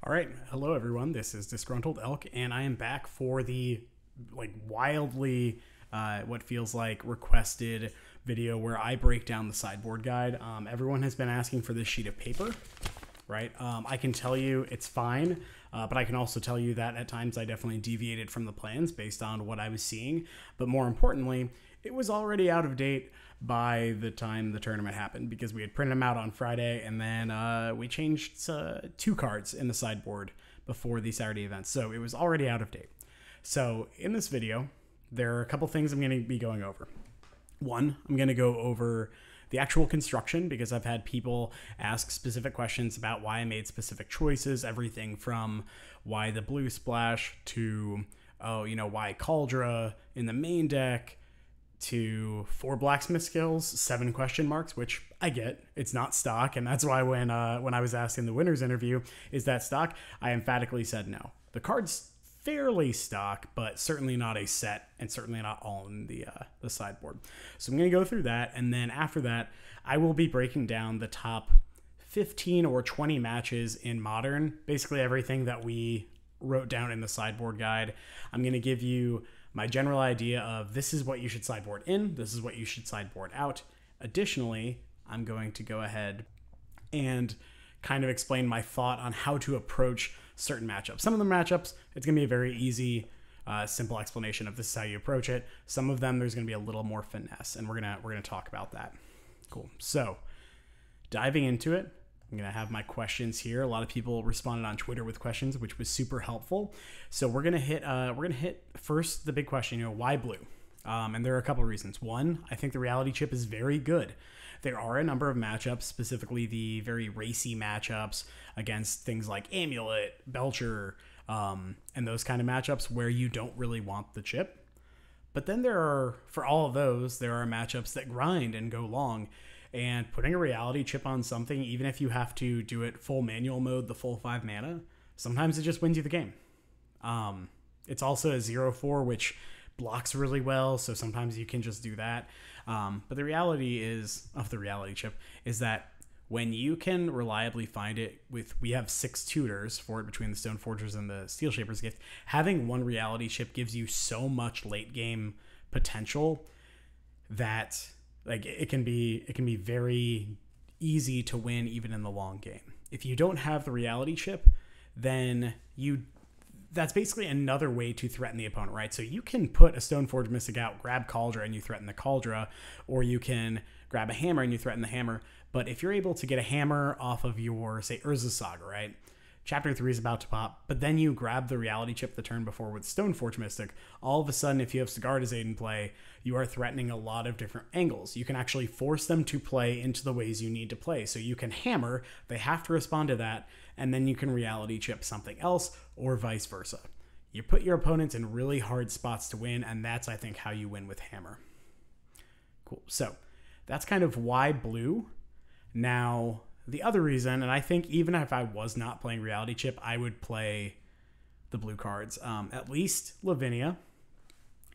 All right, hello everyone. This is Disgruntled Elk, and I am back for the wildly what feels like requested video where I break down the sideboard guide. Everyone has been asking for this sheet of paper, right? I can tell you it's fine, but I can also tell you that at times I definitely deviated from the plans based on what I was seeing. But more importantly, it was already out of date by the time the tournament happened because we had printed them out on Friday, and then we changed 2 cards in the sideboard before the Saturday event, so it was already out of date. So in this video, there are a couple things I'm going to be going over. One, I'm going to go over the actual construction because I've had people ask specific questions about why I made specific choices, everything from why the blue splash to, why Cauldra in the main deck, to 4 blacksmith skills, 7 question marks, which I get. It's not stock, and that's why when I was asked in the winner's interview, is that stock? I emphatically said no. The card's fairly stock, but certainly not a set, and certainly not all in the sideboard. So I'm going to go through that, and then after that, I will be breaking down the top 15 or 20 matches in Modern, basically everything that we wrote down in the sideboard guide. I'm going to give you my general idea of this is what you should sideboard in, this is what you should sideboard out. Additionally, I'm going to go ahead and kind of explain my thought on how to approach certain matchups. Some of the matchups, it's going to be a very easy, simple explanation of this is how you approach it. Some of them, there's going to be a little more finesse, and we're gonna talk about that. Cool. So, diving into it, I'm going to have my questions here. A lot of people responded on Twitter with questions, which was super helpful. So we're going to hit first the big question, why blue? And there are a couple of reasons. One, I think the reality chip is very good. There are a number of matchups, specifically the very racy matchups against things like Amulet, Belcher, and those kind of matchups where you don't really want the chip. But then for all of those, there are matchups that grind and go long. And putting a reality chip on something, even if you have to do it full manual mode, the full 5 mana, sometimes it just wins you the game. It's also a 0/4, which blocks really well, so sometimes you can just do that. But the reality of the reality chip is that when you can reliably find it we have 6 tutors for it between the Stone Forgers and the Steel Shaper's Gift, having one reality chip gives you so much late game potential that it can be very easy to win even in the long game. If you don't have the reality chip, then that's basically another way to threaten the opponent, right? So you can put a Stoneforge Mystic out, grab Cauldra, and you threaten the Cauldra, or you can grab a hammer and you threaten the hammer. But if you're able to get a hammer off of your, say, Urza Saga, right? Chapter 3 is about to pop, but then you grab the reality chip the turn before with Stoneforge Mystic. All of a sudden, if you have Sigardazade in play, you are threatening a lot of different angles. You can actually force them to play into the ways you need to play. So you can hammer, they have to respond to that, and then you can reality chip something else, or vice versa. You put your opponents in really hard spots to win, and that's, I think, how you win with hammer. Cool. So that's kind of why blue. Now, the other reason, and I think even if I was not playing reality chip, I would play the blue cards. At least Lavinia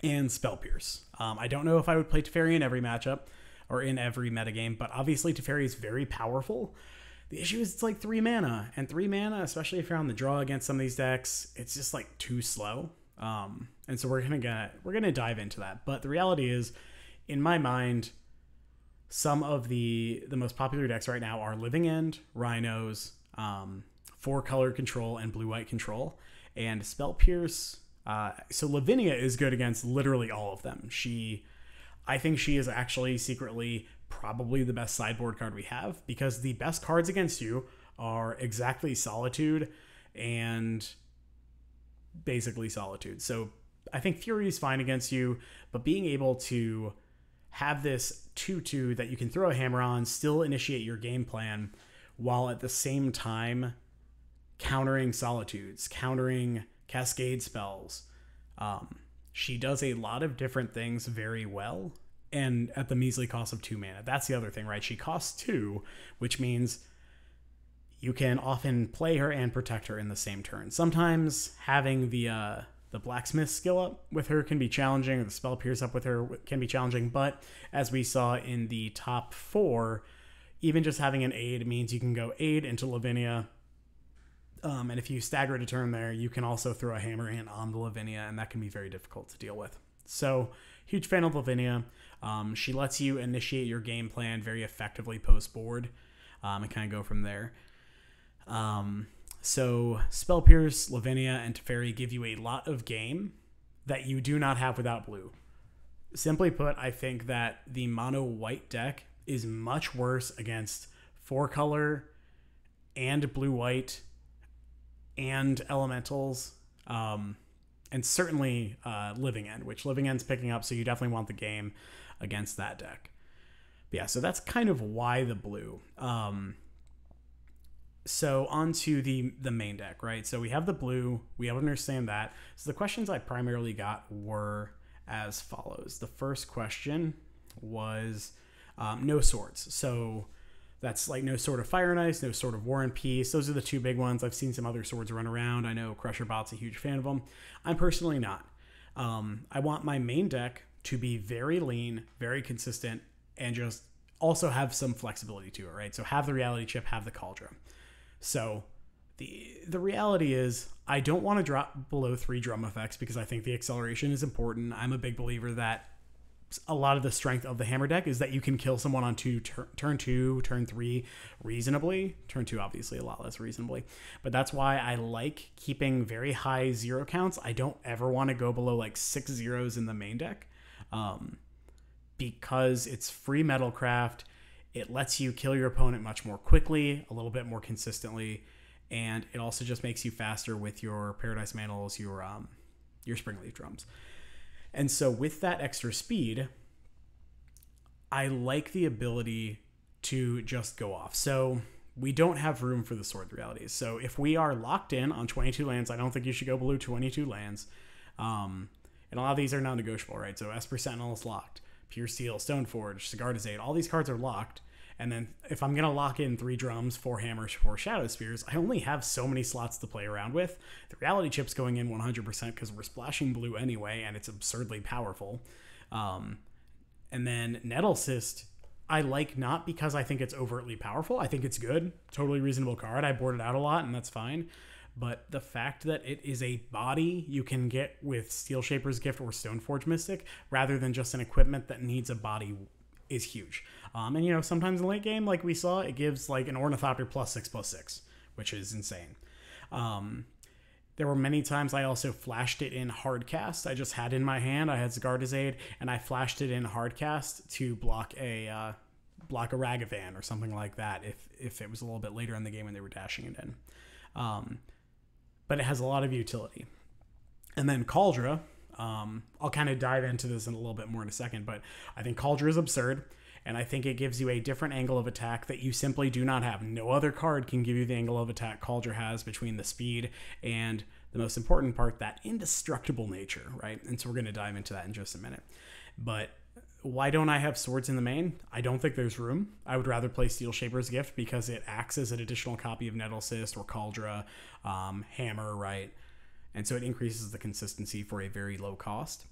and Spell Pierce. I don't know if I would play Teferi in every matchup or in every metagame, but obviously Teferi is very powerful. The issue is it's like 3 mana, and 3 mana, especially if you're on the draw against some of these decks, it's just like too slow. And so we're gonna dive into that. But the reality is, in my mind, some of the most popular decks right now are Living End, Rhinos, 4-color control, and blue-white control. And Spell Pierce, so Lavinia is good against literally all of them. I think she is actually secretly probably the best sideboard card we have, because the best cards against you are exactly Solitude and basically Solitude. So I think Fury is fine against you, but being able to have this 2/2 that you can throw a hammer on, still initiate your game plan, while at the same time countering Solitudes, countering Cascade spells. She does a lot of different things very well, and at the measly cost of 2 mana. That's the other thing, right? She costs 2, which means you can often play her and protect her in the same turn. Sometimes having the blacksmith skill up with her can be challenging, or the Spell Pierce up with her can be challenging, but as we saw in the top 4, even just having an aid means you can go aid into Lavinia, And if you stagger a turn there, you can also throw a hammer in on the Lavinia, and that can be very difficult to deal with. So, huge fan of Lavinia. She lets you initiate your game plan very effectively post-board, and kind of go from there. So, Spell Pierce, Lavinia, and Teferi give you a lot of game that you do not have without blue. Simply put, I think that the mono-white deck is much worse against 4-color and blue-white and elementals, and certainly Living End, which Living End's picking up, so you definitely want the game against that deck. But yeah, so that's kind of why the blue. So onto the main deck, right? So we have the blue, we understand that. So the questions I primarily got were as follows. The first question was no swords. So that's like no Sword of Fire and Ice, no Sword of War and Peace. Those are the two big ones. I've seen some other swords run around. I know CrusherBot's a huge fan of them. I'm personally not. I want my main deck to be very lean, very consistent, and just also have some flexibility to it, right? So have the reality chip, have the Cauldron. So the reality is I don't want to drop below 3 drum effects because I think the acceleration is important. I'm a big believer that a lot of the strength of the hammer deck is that you can kill someone on turn 2, turn 3 reasonably. Turn 2 obviously a lot less reasonably. But that's why I like keeping very high 0 counts. I don't ever want to go below like 6 zeros in the main deck because it's free Metalcraft. It lets you kill your opponent much more quickly, a little bit more consistently, and it also just makes you faster with your Paradise Mantles, your Springleaf Drums. And so with that extra speed, I like the ability to just go off. So we don't have room for the sword realities. So if we are locked in on 22 lands, I don't think you should go below 22 lands. And a lot of these are non-negotiable, right? So Esper Sentinel is locked. Pure Steel, Stoneforge, Sigarda's Aid, all these cards are locked. And then if I'm going to lock in 3 drums, 4 hammers, 4 shadow spears, I only have so many slots to play around with. The reality chip's going in 100% because we're splashing blue anyway, and it's absurdly powerful. And then Nettle Cyst, I like not because I think it's overtly powerful. I think it's good. Totally reasonable card. I board it out a lot, and that's fine. But the fact that it is a body you can get with Steel Shaper's Gift or Stoneforge Mystic, rather than just an equipment that needs a body, is huge. And, you know, sometimes in late game, like we saw, it gives like an Ornithopter +6/+6, which is insane. There were many times I also flashed it in Hardcast. I just had in my hand, I had Sigarda's Aid, and I flashed it in Hardcast to block a Ragavan or something like that if it was a little bit later in the game when they were dashing it in. But it has a lot of utility. And then Cauldron, I'll kind of dive into this in a little bit more in a second, but I think Cauldron is absurd, and I think it gives you a different angle of attack that you simply do not have. No other card can give you the angle of attack Cauldron has between the speed and the most important part, that indestructible nature, right? And so we're going to dive into that in just a minute. But why don't I have swords in the main? I don't think there's room. I would rather play Steel Shaper's Gift because it acts as an additional copy of Nettle Cyst or Cauldron, Hammer, right? And so it increases the consistency for a very low cost.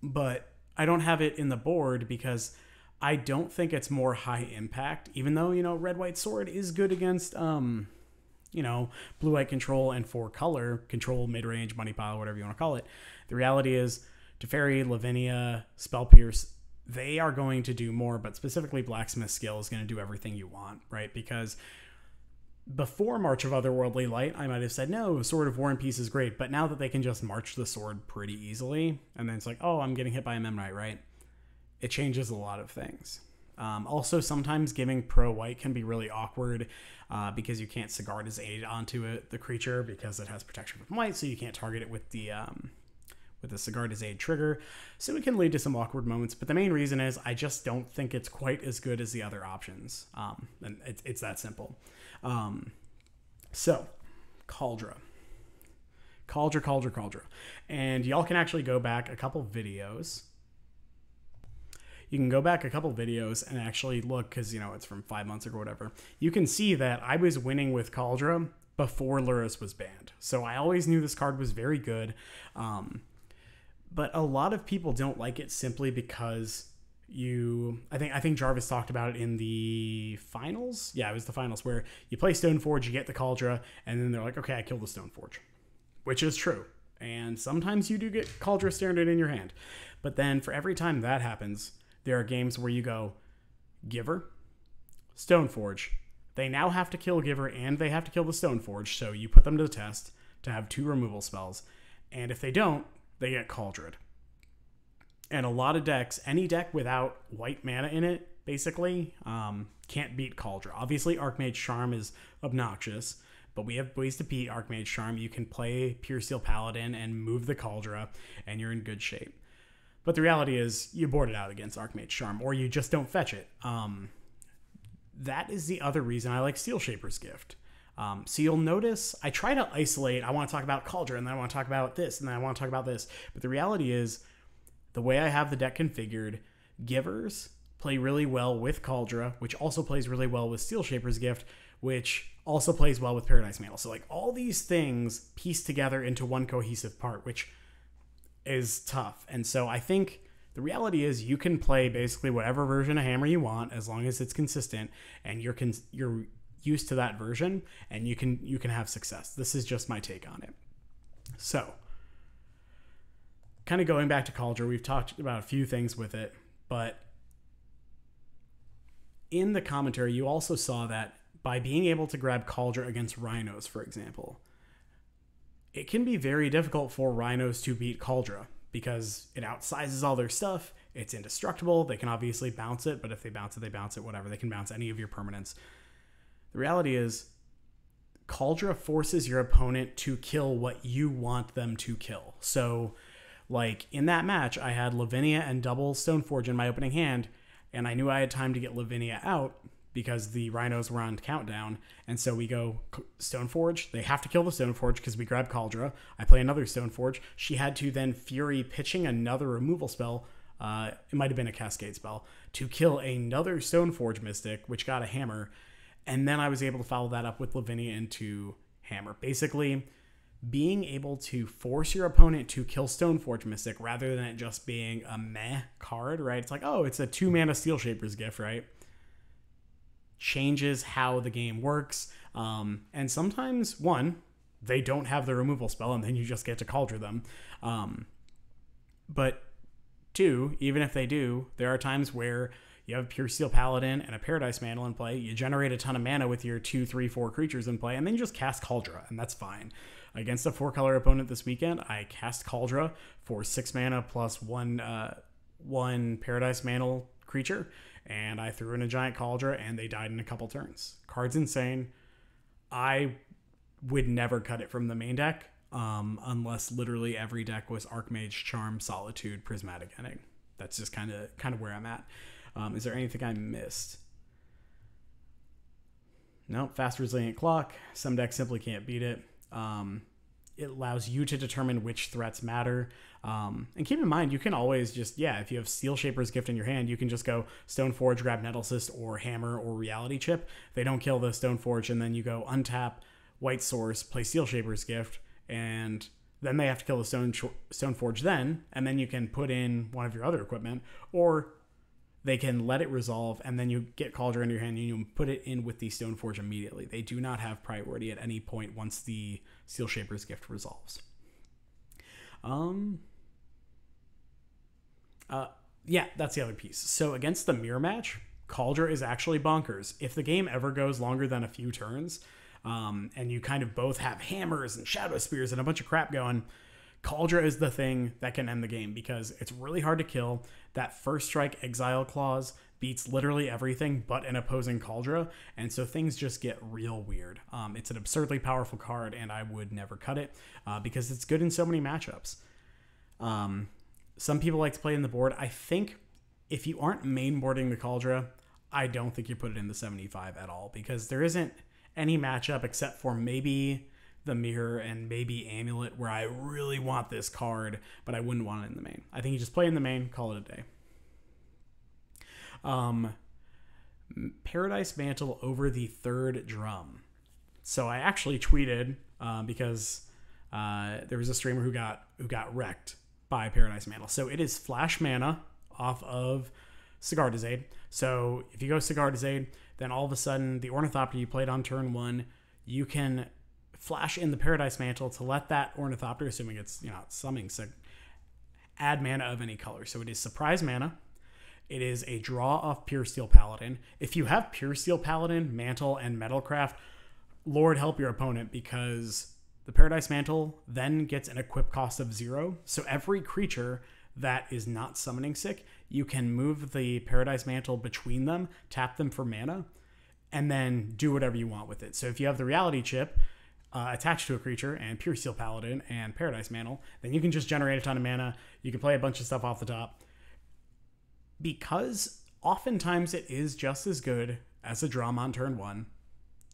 But I don't have it in the board because I don't think it's more high impact, even though, you know, Red-White Sword is good against, you know, blue-white control and 4-color control, mid-range, money pile, whatever you want to call it. The reality is Teferi, Lavinia, Spell Pierce, they are going to do more, but specifically Blacksmith Skill is going to do everything you want, right? Because before March of Otherworldly Light, I might have said, no, Sword of War and Peace is great, but now that they can just march the sword pretty easily, and then it's like, oh, I'm getting hit by a Memnite, right? It changes a lot of things. Also, sometimes giving pro-white can be really awkward because you can't Sigarda's Aid onto it, the creature, because it has protection from white, so you can't target it with the Sigarda's Aid trigger. So it can lead to some awkward moments, but the main reason is I just don't think it's quite as good as the other options. And it's that simple. So, Cauldron. And y'all can actually go back a couple videos. You can go back a couple videos and actually look, because, you know, it's from 5 months ago or whatever. You can see that I was winning with Cauldron before Lurrus was banned. So I always knew this card was very good. But a lot of people don't like it simply because I think Jarvis talked about it in the finals. Yeah, it was the finals where you play Stoneforge, you get the Cauldron, and then they're like, okay, I killed the Stoneforge, which is true. And sometimes you do get Cauldron Standard in your hand. But then for every time that happens, there are games where you go, Giver, Stoneforge. They now have to kill Giver and they have to kill the Stoneforge, so you put them to the test to have 2 removal spells. And if they don't, they get Cauldron. And a lot of decks, any deck without white mana in it, basically, can't beat Cauldron. Obviously, Archmage Charm is obnoxious, but we have ways to beat Archmage Charm. You can play Pure Steel Paladin and move the Cauldron, and you're in good shape. But the reality is, you board it out against Archmage Charm, or you just don't fetch it. That is the other reason I like Steel Shaper's Gift. So you'll notice, I try to isolate, I want to talk about Cauldron, and then I want to talk about this, and then I want to talk about this. But the reality is, the way I have the deck configured, Givers play really well with Cauldron, which also plays really well with Steel Shaper's Gift, which also plays well with Paradise Mantle. So like all these things piece together into one cohesive part, which is tough. And so I think the reality is you can play basically whatever version of Hammer you want as long as it's consistent and you're used to that version, and you can have success. This is just my take on it. So kind of going back to Cauldron, we've talked about a few things with it, but in the commentary, you also saw that by being able to grab Cauldron against Rhinos, for example, it can be very difficult for Rhinos to beat Cauldron because it outsizes all their stuff. It's indestructible. They can obviously bounce it, but if they bounce it, they bounce it, whatever. They can bounce any of your permanents. The reality is, Cauldron forces your opponent to kill what you want them to kill. So, like, in that match, I had Lavinia and double Stoneforge in my opening hand, and I knew I had time to get Lavinia out because the Rhinos were on countdown. And so we go Stoneforge. They have to kill the Stoneforge because we grab Cauldron. I play another Stoneforge. She had to then Fury pitching another removal spell. It might have been a Cascade spell to kill another Stoneforge Mystic, which got a Hammer. And then I was able to follow that up with Lavinia into Hammer. Basically, being able to force your opponent to kill Stoneforge Mystic rather than it just being a meh card, right? It's like, oh, it's a 2-mana Steel Shaper's Gift, right? Changes how the game works. And sometimes, one, they don't have the removal spell, and then you just get to Cauldron them. But two, even if they do, there are times where you have Pure Steel Paladin and a Paradise Mantle in play. You generate a ton of mana with your 2, 3, 4 creatures in play, and then you just cast Cauldron, and that's fine. Against a 4-color opponent this weekend, I cast Cauldron for 6 mana plus one Paradise Mantle creature, and I threw in a giant Cauldron, and they died in a couple turns. Card's insane. I would never cut it from the main deck unless literally every deck was Archmage, Charm, Solitude, Prismatic Ending. That's just kind of where I'm at. Is there anything I missed? No, fast resilient clock. Some decks simply can't beat it. It allows you to determine which threats matter. And keep in mind, you can always just, if you have Steel Shaper's Gift in your hand, you can just go Stoneforge, grab Nettlecyst, or Hammer, or Reality Chip. They don't kill the Stoneforge, and then you go untap White Source, play Steel Shaper's Gift, and then they have to kill the Stoneforge then, and then you can put in one of your other equipment, or they can let it resolve, and then you get Cauldron in your hand, and you put it in with the Stoneforge immediately. They do not have priority at any point once the Steel Shaper's Gift resolves. That's the other piece. So against the mirror match, Cauldron is actually bonkers. If the game ever goes longer than a few turns, and you kind of both have hammers and shadow spears and a bunch of crap going, Cauldron is the thing that can end the game because it's really hard to kill. That first strike exile clause beats literally everything but an opposing Cauldron, and so things just get real weird. It's an absurdly powerful card, and I would never cut it because it's good in so many matchups. Some people like to play in the board. I think if you aren't mainboarding the Cauldron, I don't think you put it in the 75 at all because there isn't any matchup except for maybe the Mirror and maybe Amulet where I really want this card, but I wouldn't want it in the main. I think you just play in the main, call it a day. Paradise Mantle over the third drum. So I actually tweeted because there was a streamer who got wrecked by Paradise Mantle. So it is flash mana off of Sigardizade. So if you go Sigardizade, then all of a sudden the Ornithopter you played on turn 1, you can flash in the Paradise Mantle to let that Ornithopter, assuming it's, you know, summoning, add mana of any color. So it is surprise mana. It is a draw off Pure Steel Paladin. If you have Pure Steel Paladin, Mantle, and Metalcraft, Lord help your opponent, because the Paradise Mantle then gets an equip cost of 0. So every creature that is not summoning sick, you can move the Paradise Mantle between them, tap them for mana, and then do whatever you want with it. So if you have the Reality Chip attached to a creature and Pure Steel Paladin and Paradise Mantle, then you can just generate a ton of mana. You can play a bunch of stuff off the top. Because oftentimes it is just as good as a Drum on turn 1.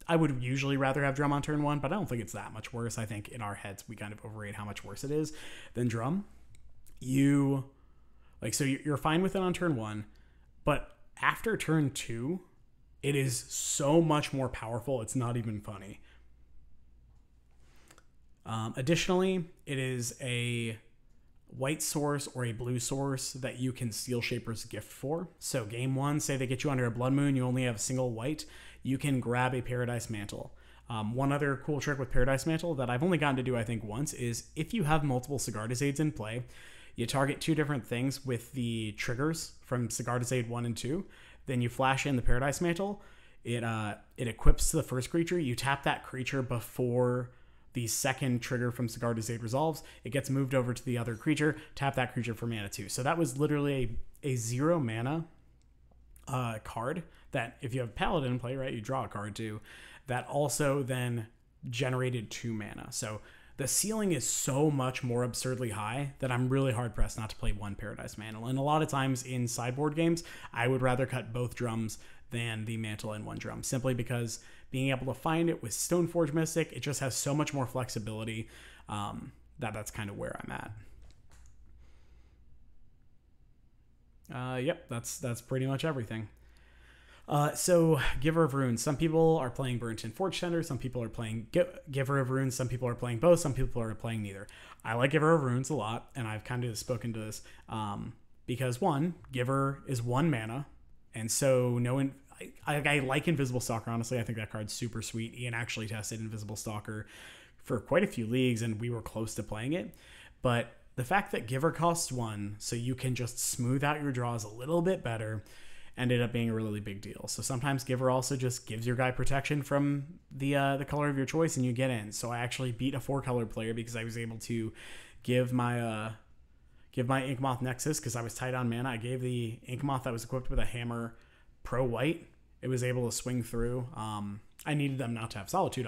I would usually rather have Drum on turn 1, but I don't think it's that much worse. I think in our heads we kind of overrate how much worse it is than Drum. You're fine with it on turn 1, but after turn 2, it is so much more powerful, it's not even funny. Additionally, it is a white source or a blue source that you can Steel Shaper's Gift for. So game 1, say they get you under a Blood Moon, you only have a single white, you can grab a Paradise Mantle. One other cool trick with Paradise Mantle that I've only gotten to do, I think, once, is if you have multiple Sigardizades in play, you target 2 different things with the triggers from Sigardizade 1 and 2, then you flash in the Paradise Mantle, it equips to the first creature, you tap that creature before the second trigger from Sigardizade resolves, it gets moved over to the other creature, tap that creature for mana too. So that was literally a 0 mana card that if you have Paladin in play, right, you draw a card too, that also then generated 2 mana. So the ceiling is so much more absurdly high that I'm really hard-pressed not to play one Paradise Mantle. And a lot of times in sideboard games, I would rather cut both drums than the Mantle in one drum, simply because being able to find it with Stoneforge Mystic, it just has so much more flexibility that's kind of where I'm at. Yep, that's pretty much everything. So Giver of Runes. Some people are playing Burnt-in Forge Tender. Some people are playing Giver of Runes. Some people are playing both. Some people are playing neither. I like Giver of Runes a lot, and I've kind of spoken to this because, one, Giver is 1 mana, and so I like Invisible Stalker, honestly. I think that card's super sweet. Ian actually tested Invisible Stalker for quite a few leagues, and we were close to playing it. But the fact that Giver costs 1, so you can just smooth out your draws a little bit better, ended up being a really big deal. So sometimes Giver also just gives your guy protection from the color of your choice, and you get in. So I actually beat a 4-color player because I was able to give my Inkmoth Nexus, because I was tight on mana. I gave the Inkmoth that was equipped with a hammer pro white. It was able to swing through. I needed them not to have Solitude,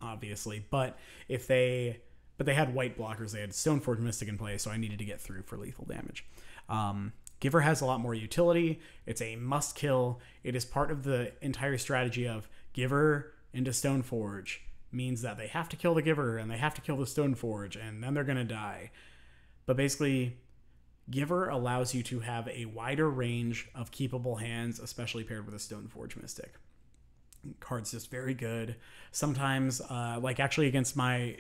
obviously, but they had white blockers. They had Stoneforge Mystic in play, so I needed to get through for lethal damage. Giver has a lot more utility. It's a must kill. It is part of the entire strategy of Giver into Stoneforge means that they have to kill the Giver and they have to kill the Stoneforge, and then they're going to die. But basically, Giver allows you to have a wider range of keepable hands, especially paired with a Stoneforge Mystic. Card's just very good. Sometimes, like actually against my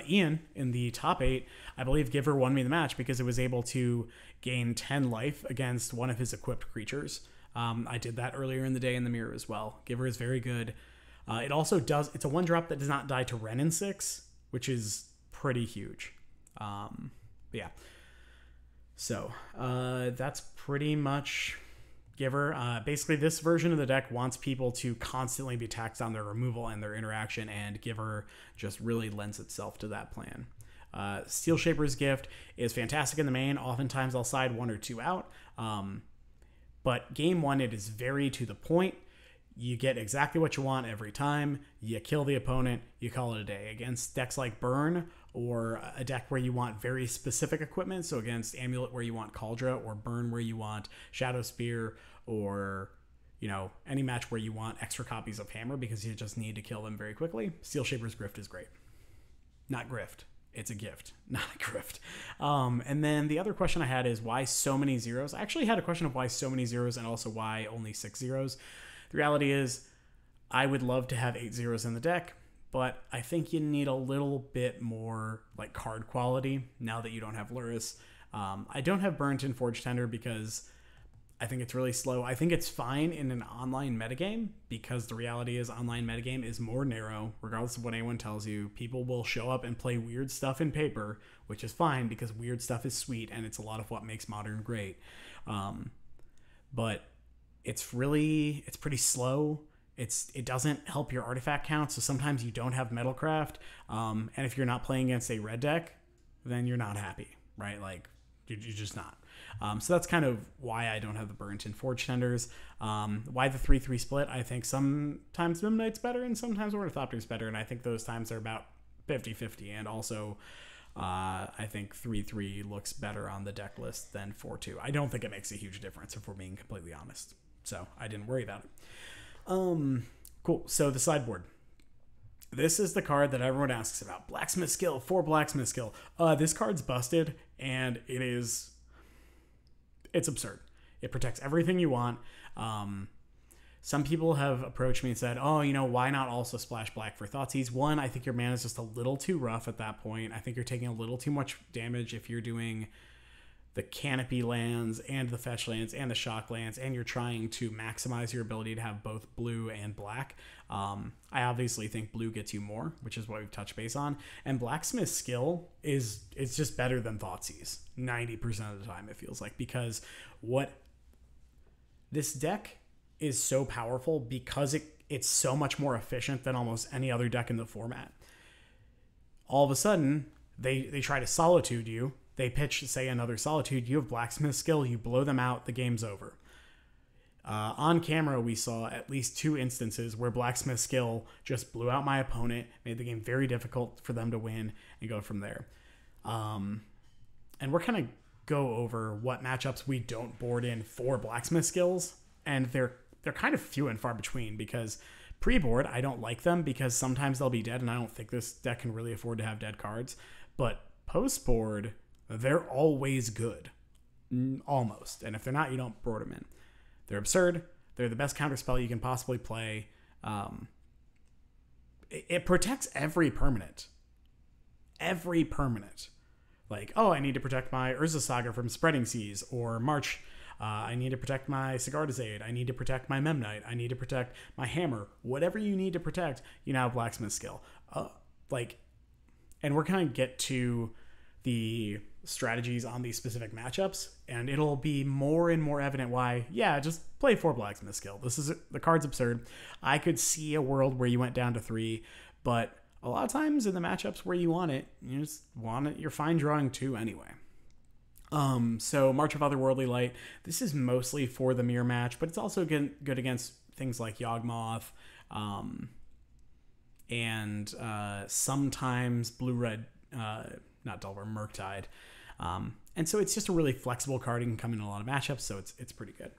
Ian in the top 8, I believe Giver won me the match because it was able to gain 10 life against one of his equipped creatures. I did that earlier in the day in the mirror as well. Giver is very good. It also does, it's a 1-drop that does not die to Renin 6, which is pretty huge. Yeah. So that's pretty much Giver. Basically, this version of the deck wants people to constantly be taxed on their removal and their interaction, and Giver just really lends itself to that plan. Steel Shaper's Gift is fantastic in the main. Oftentimes, I'll side 1 or 2 out. But game 1, it is very to the point. You get exactly what you want every time. You kill the opponent, you call it a day. Against decks like Burn, or a deck where you want very specific equipment, so against Amulet where you want Cauldra, or Burn where you want Shadow Spear, or any match where you want extra copies of Hammer because you just need to kill them very quickly, Steel Shaper's Grift is great. Not Grift. It's a gift, not a grift. And then the other question I had is why so many zeros? I actually had a question of why so many zeros and also why only 6 zeros. The reality is I would love to have 8 zeros in the deck, but I think you need a little bit more like card quality now that you don't have Lurrus. I don't have Burnt-in Forge Tender because I think it's really slow. I think it's fine in an online metagame because the reality is online metagame is more narrow. Regardless of what anyone tells you, people will show up and play weird stuff in paper, which is fine because weird stuff is sweet and it's a lot of what makes Modern great. But it's pretty slow. It doesn't help your artifact count, so sometimes you don't have Metalcraft. And if you're not playing against a red deck, then you're not happy, right? Like, you're just not. So that's kind of why I don't have the Burnt and Forge Tenders. Why the 3-3 split? I think sometimes Mimnight's better and sometimes Ornithopter's better, and I think those times are about 50-50. And also, I think 3-3 looks better on the deck list than 4-2. I don't think it makes a huge difference, if we're being completely honest. So I didn't worry about it. Cool. So the sideboard. This is the card that everyone asks about. Blacksmith skill, 4 blacksmith skill. This card's busted, and it's absurd. It protects everything you want. Some people have approached me and said, oh, why not also splash black for Thoughtseize? One, I think your mana is just a little too rough at that point. I think you're taking a little too much damage if you're doing the canopy lands and the fetch lands and the shock lands, and you're trying to maximize your ability to have both blue and black. I obviously think blue gets you more, which is what we've touched base on. And Blacksmith's skill it's just better than Thoughtseize 90% of the time, it feels like, because what this deck is so powerful because it's so much more efficient than almost any other deck in the format. All of a sudden, they try to Solitude you. They pitch, say, another Solitude. You have Blacksmith skill. You blow them out. The game's over. On camera, we saw at least 2 instances where Blacksmith skill just blew out my opponent, made the game very difficult for them to win, and go from there. And we're kind of go over what matchups we don't board in for Blacksmith skills, and they're kind of few and far between because pre-board, I don't like them because sometimes they'll be dead, and I don't think this deck can really afford to have dead cards. But post-board, they're always good. Almost. And if they're not, you don't board them in. They're absurd. They're the best counterspell you can possibly play. It protects every permanent. Every permanent. Like, oh, I need to protect my Urza Saga from Spreading Seas, or March. I need to protect my Sigardizade. I need to protect my Memnite. I need to protect my Hammer. Whatever you need to protect, you now have Blacksmith skill. And we're going to get to the strategies on these specific matchups, and it'll be more and more evident why, just play 4 Blacksmith skill. The card's absurd. I could see a world where you went down to 3, but a lot of times in the matchups where you want it, you're fine drawing 2 anyway. So March of Otherworldly Light, this is mostly for the mirror match, but it's also good against things like Yawgmoth, and sometimes blue-red, not Delver, Murktide. And so it's just a really flexible card. It can come in a lot of matchups, so it's pretty good.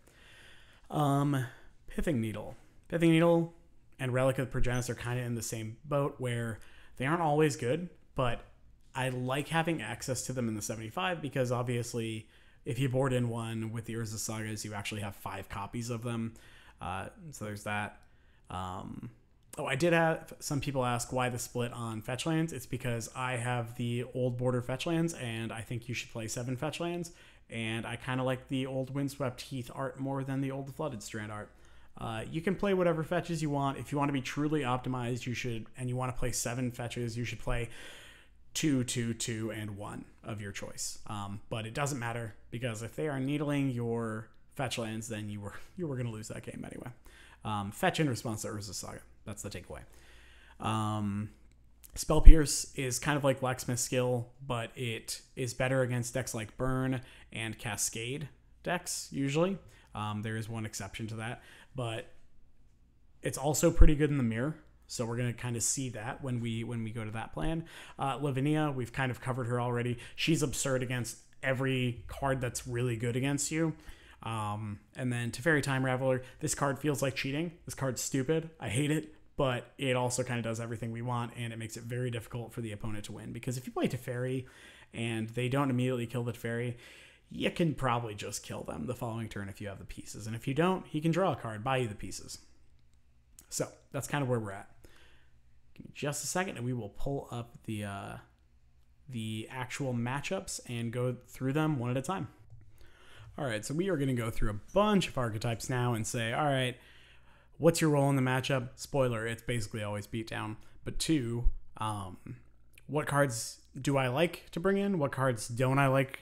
Pithing Needle. Pithing Needle and Relic of Progenitus are kind of in the same boat where they aren't always good, but I like having access to them in the 75 because obviously if you board in one with the Urza Sagas, you actually have 5 copies of them. So there's that. I did have some people ask why the split on fetch lands. It's because I have the old border fetch lands, and I think you should play 7 fetch lands. And I kind of like the old Windswept Heath art more than the old Flooded Strand art. You can play whatever fetches you want. If you want to be truly optimized, and you want to play 7 fetches, you should play 2, 2, 2, and 1 of your choice. But it doesn't matter because if they are needling your fetch lands, then you were going to lose that game anyway. Fetch in response to Urza Saga. That's the takeaway. Spell Pierce is kind of like Blacksmith skill, but it is better against decks like Burn and Cascade decks, usually. There is one exception to that, but it's also pretty good in the mirror. So we're going to kind of see that when we go to that plan. Lavinia, we've kind of covered her already. She's absurd against every card that's really good against you. And then Teferi Time Raveler, this card feels like cheating. This card's stupid. I hate it, but it also kind of does everything we want, and it makes it very difficult for the opponent to win. Because if you play Teferi and they don't immediately kill the Teferi, you can probably just kill them the following turn if you have the pieces. And if you don't, he can draw a card, buy you the pieces. So that's kind of where we're at. Give me just a second, and we will pull up the actual matchups and go through them one at a time. All right, so we are going to go through a bunch of archetypes now and say, all right, what's your role in the matchup? Spoiler, it's basically always beatdown. But 2, what cards do I like to bring in? What cards don't I like?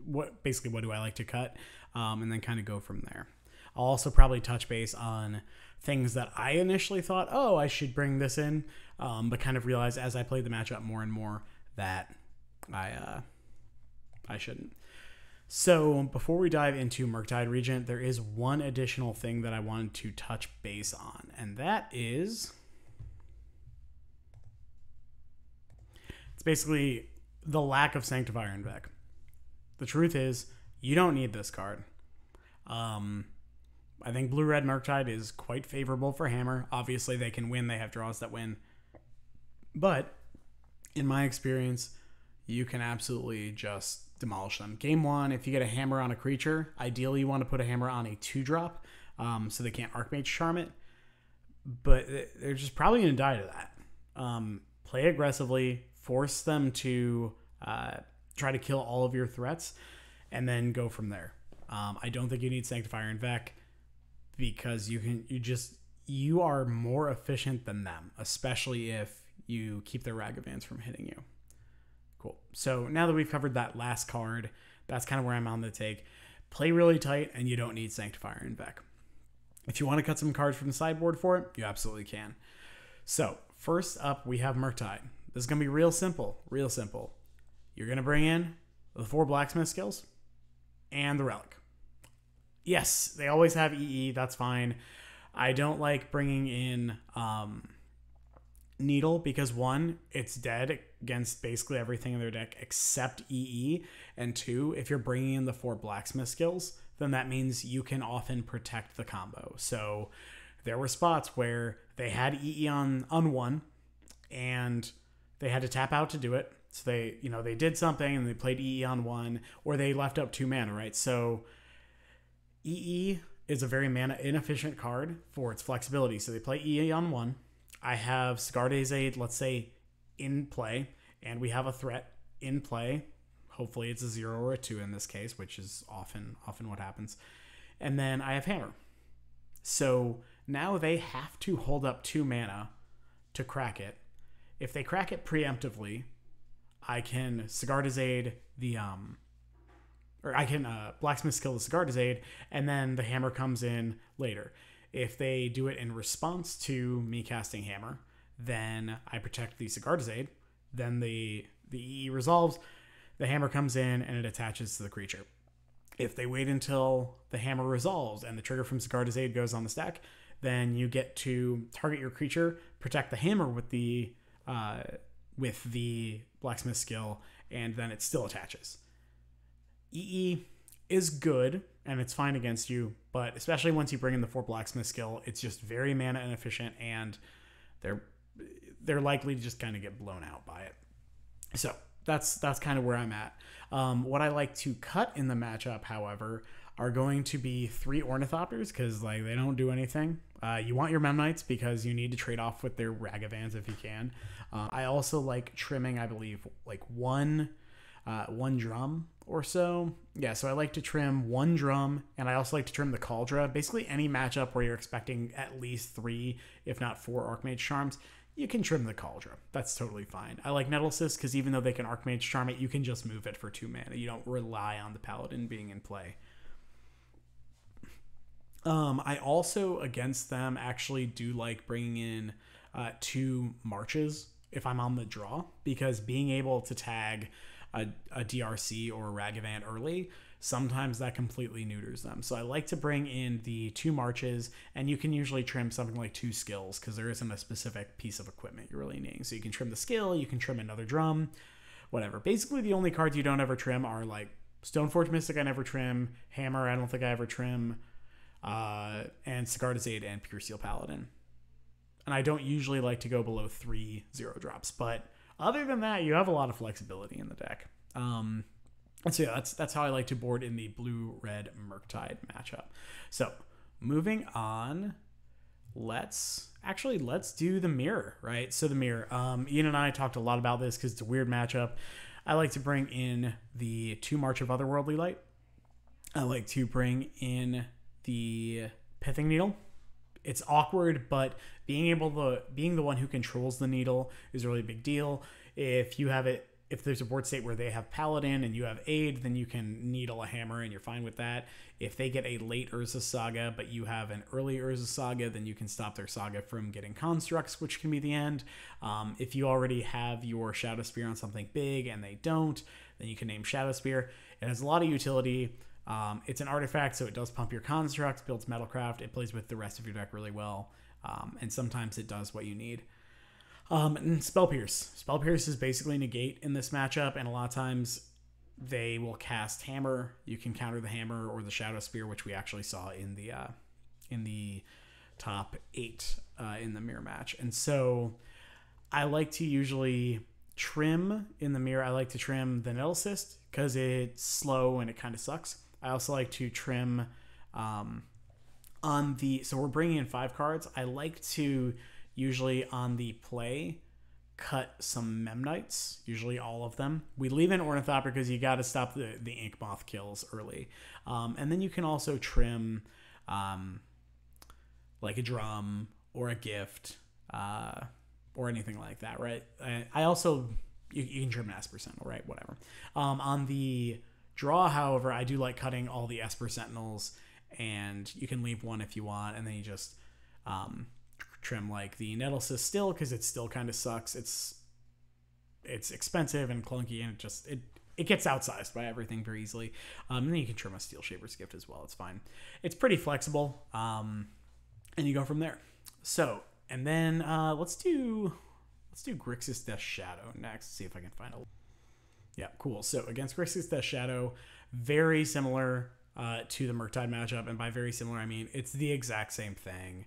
What do I like to cut? And then kind of go from there. I'll also probably touch base on things that I initially thought, oh, I should bring this in, but kind of realized as I played the matchup more and more that I shouldn't. So before we dive into Murktide Regent, there is one additional thing that I wanted to touch base on, and that is it's basically the lack of Sanctifier in Vec. The truth is, you don't need this card. I think Blue-Red Murktide is quite favorable for Hammer. Obviously, they can win. They have draws that win. But in my experience, you can absolutely just demolish them. Game 1, if you get a Hammer on a creature, ideally you want to put a Hammer on a 2-drop so they can't Archmage Charm it. But they're just probably going to die to that. Play aggressively. Force them to try to kill all of your threats, and then go from there. I don't think you need Sanctifier in Vec because you are more efficient than them, especially if you keep their Ragavans from hitting you. Cool. So now that we've covered that last card, that's kind of where I'm on the take. Play really tight, and you don't need Sanctifier in Vec. If you want to cut some cards from the sideboard for it, you absolutely can. So first up, we have Murktide. This is going to be real simple, real simple. You're going to bring in the 4 Blacksmith skills and the Relic. Yes, they always have EE. That's fine. I don't like bringing in Needle because 1, it's dead against basically everything in their deck except EE. And 2, if you're bringing in the 4 Blacksmith skills, then that means you can often protect the combo. So there were spots where they had EE on 1 and they had to tap out to do it. So they did something and they played EE on 1, or they left up 2 mana, right? So EE is a very mana inefficient card for its flexibility. So they play EE on 1. I have Sigarde's Aid, let's say, in play, and we have a threat in play. Hopefully it's a 0 or a 2 in this case, which is often what happens. And then I have Hammer. So now they have to hold up 2 mana to crack it. If they crack it preemptively, I can Sigarde's Aid I can Blacksmith skill the Sigarde's Aid, and then the Hammer comes in later. If they do it in response to me casting Hammer, then I protect the Sigarde's Aid. Then the EE resolves, the Hammer comes in, and it attaches to the creature. If they wait until the Hammer resolves and the trigger from Sigarde's Aid goes on the stack, then you get to target your creature, protect the Hammer with the Blacksmith skill, and then it still attaches. EE is good, and it's fine against you, but especially once you bring in the 4 Blacksmith skill, it's just very mana inefficient, and they're likely to just kind of get blown out by it. So that's kind of where I'm at. What I like to cut in the matchup, however, are going to be 3 Ornithopters, because they don't do anything. You want your Memnites because you need to trade off with their Ragavans if you can. I also like trimming, I believe, one drum or so. Yeah, so I like to trim 1 drum, and I also like to trim the Cauldra. Basically any matchup where you're expecting at least 3, if not 4 Archmage Charms, you can trim the Cauldra. That's totally fine. I like Nettlecyst because even though they can Archmage Charm it, you can just move it for 2 mana. You don't rely on the Paladin being in play. I also, against them, actually do like bringing in 2 Marches if I'm on the draw, because being able to tag a DRC or a Ragavan early, sometimes that completely neuters them. So I like to bring in the 2 Marches, and you can usually trim something like 2 skills because there isn't a specific piece of equipment you're really needing. So you can trim the skill, you can trim another drum, whatever. Basically, the only cards you don't ever trim are like Stoneforge Mystic I never trim, Hammer I don't think I ever trim, and Sigarde's Aid and Pure Steel Paladin. And I don't usually like to go below 3 0-drops, but other than that, you have a lot of flexibility in the deck. So yeah, that's how I like to board in the Blue-Red Murktide matchup. So moving on, let's do the mirror, right? So the mirror, Ian and I talked a lot about this because it's a weird matchup. I like to bring in the 2 March of Otherworldly Light. I like to bring in the Pithing Needle. It's awkward, but being the one who controls the needle is a really big deal. If there's a board state where they have Paladin and you have Aid, then you can needle a hammer and you're fine with that. If they get a late Urza Saga, but you have an early Urza Saga, then you can stop their Saga from getting constructs, which can be the end. If you already have your Shadow Spear on something big and they don't, then you can name Shadow Spear. It has a lot of utility. It's an artifact, so it does pump your constructs, builds Metalcraft. It plays with the rest of your deck really well, and sometimes it does what you need. And Spell Pierce. Spell Pierce is basically negate in this matchup, and a lot of times they will cast Hammer. You can counter the Hammer or the Shadow Spear, which we actually saw in the top 8 in the mirror match. And so I like to usually trim in the mirror. I like to trim the Nettle Cyst because it's slow and it kind of sucks. I also like to trim so we're bringing in 5 cards. I like to usually on the play cut some Memnites, usually all of them. We leave in Ornithopter because you got to stop the Ink Moth kills early. And then you can also trim like a drum or a gift or anything like that, right? I also, you can trim an Esper Sentinel, right? Whatever. On the draw, however, I do like cutting all the Esper Sentinels, and you can leave one if you want, and then you just trim like the Nettle Cyst still, because it still kind of sucks. It's expensive and clunky, and it gets outsized by everything very easily. And then you can trim a Steel Shaver's Gift as well. It's fine. It's pretty flexible, and you go from there. So, and then let's do Grixis Death Shadow next. See if I can find a. Yeah, cool. So against Grixis Death Shadow, very similar to the Murktide matchup, and by very similar I mean it's the exact same thing.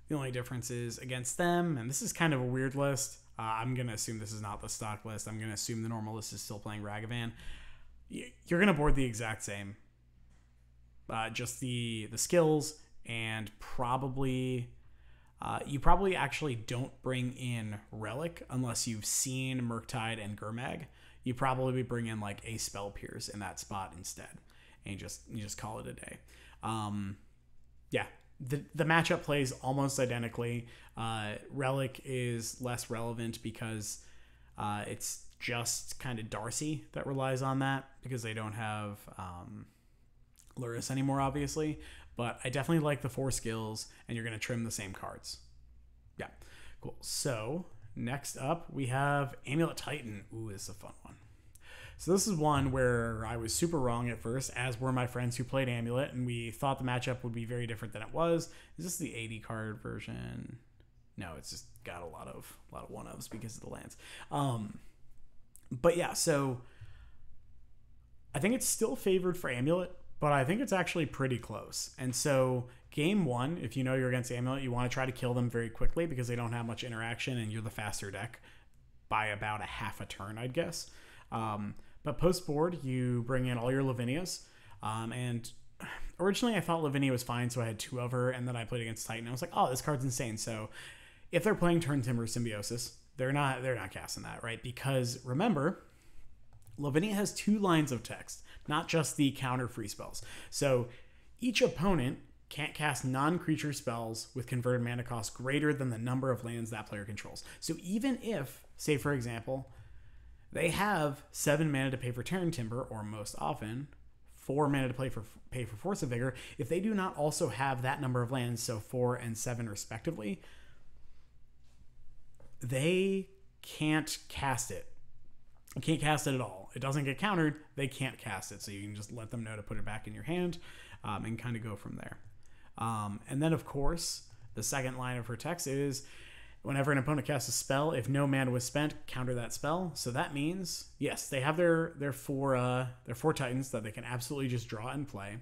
The only difference is against them, and this is kind of a weird list. I'm going to assume this is not the stock list. I'm going to assume the normal list is still playing Ragavan. You're going to board the exact same. Just the skills, and probably... you probably actually don't bring in Relic unless you've seen Murktide and Gurmag. You probably bring in like a Spell Pierce in that spot instead, and you just call it a day. Yeah. The matchup plays almost identically. Relic is less relevant because it's just kind of Darcy that relies on that because they don't have Lurrus anymore, obviously. But I definitely like the 4 skills, and you're going to trim the same cards. Yeah, cool. So next up, we have Amulet Titan. Ooh, this is a fun one. So this is one where I was super wrong at first, as were my friends who played Amulet, and we thought the matchup would be very different than it was. Is this the 80 card version? No, it's just got a lot of 1-ofs because of the lands. But yeah, so I think it's still favored for Amulet, but I think it's actually pretty close. And so game 1, if you know you're against Amulet, you want to try to kill them very quickly because they don't have much interaction, and you're the faster deck by about a half a turn, I'd guess. But post board, you bring in all your Lavinias. And originally I thought Lavinia was fine, so I had 2 of her, and then I played against Titan. I was like, oh, this card's insane. So if they're playing Turn Timber Symbiosis, they're not casting that, right? Because remember, Lavinia has 2 lines of text, not just the counter free spells. So each opponent can't cast non-creature spells with converted mana cost greater than the number of lands that player controls. So even if, say for example, they have 7 mana to pay for Terran Timber, or most often 4 mana to pay for Force of Vigor, if they do not also have that number of lands, so 4 and 7 respectively, they can't cast it. You can't cast it at all. It doesn't get countered. They can't cast it, so you can just let them know to put it back in your hand and kind of go from there. And then, of course, the second line of her text is, whenever an opponent casts a spell, if no mana was spent, counter that spell. So that means, yes, they have their 4 Titans that they can absolutely just draw and play,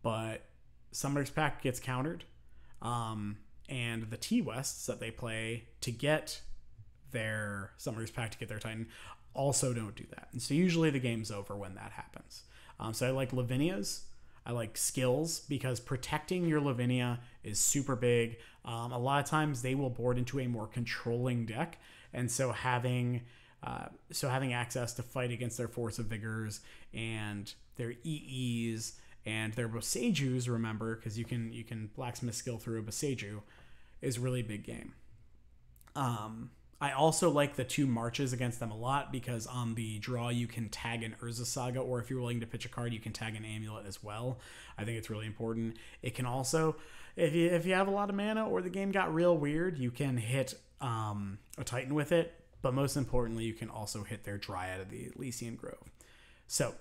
but Summoner's Pact gets countered, and the T-Wests that they play to get their Summoner's Pact to get their Titan also don't do that. And so usually the game's over when that happens. So I like Lavinias. I like skills because protecting your Lavinia is super big. A lot of times they will board into a more controlling deck. And so having So having access to fight against their Force of Vigors and their EEs and their Bosejus, remember, because you can blacksmith skill through a Boseju, is really big game. I also like the 2 marches against them a lot because on the draw you can tag an Urza Saga, or if you're willing to pitch a card, you can tag an Amulet as well. I think it's really important. It can also, if you have a lot of mana or the game got real weird, you can hit a Titan with it, but most importantly, you can also hit their Dryad of the Elysian Grove. So,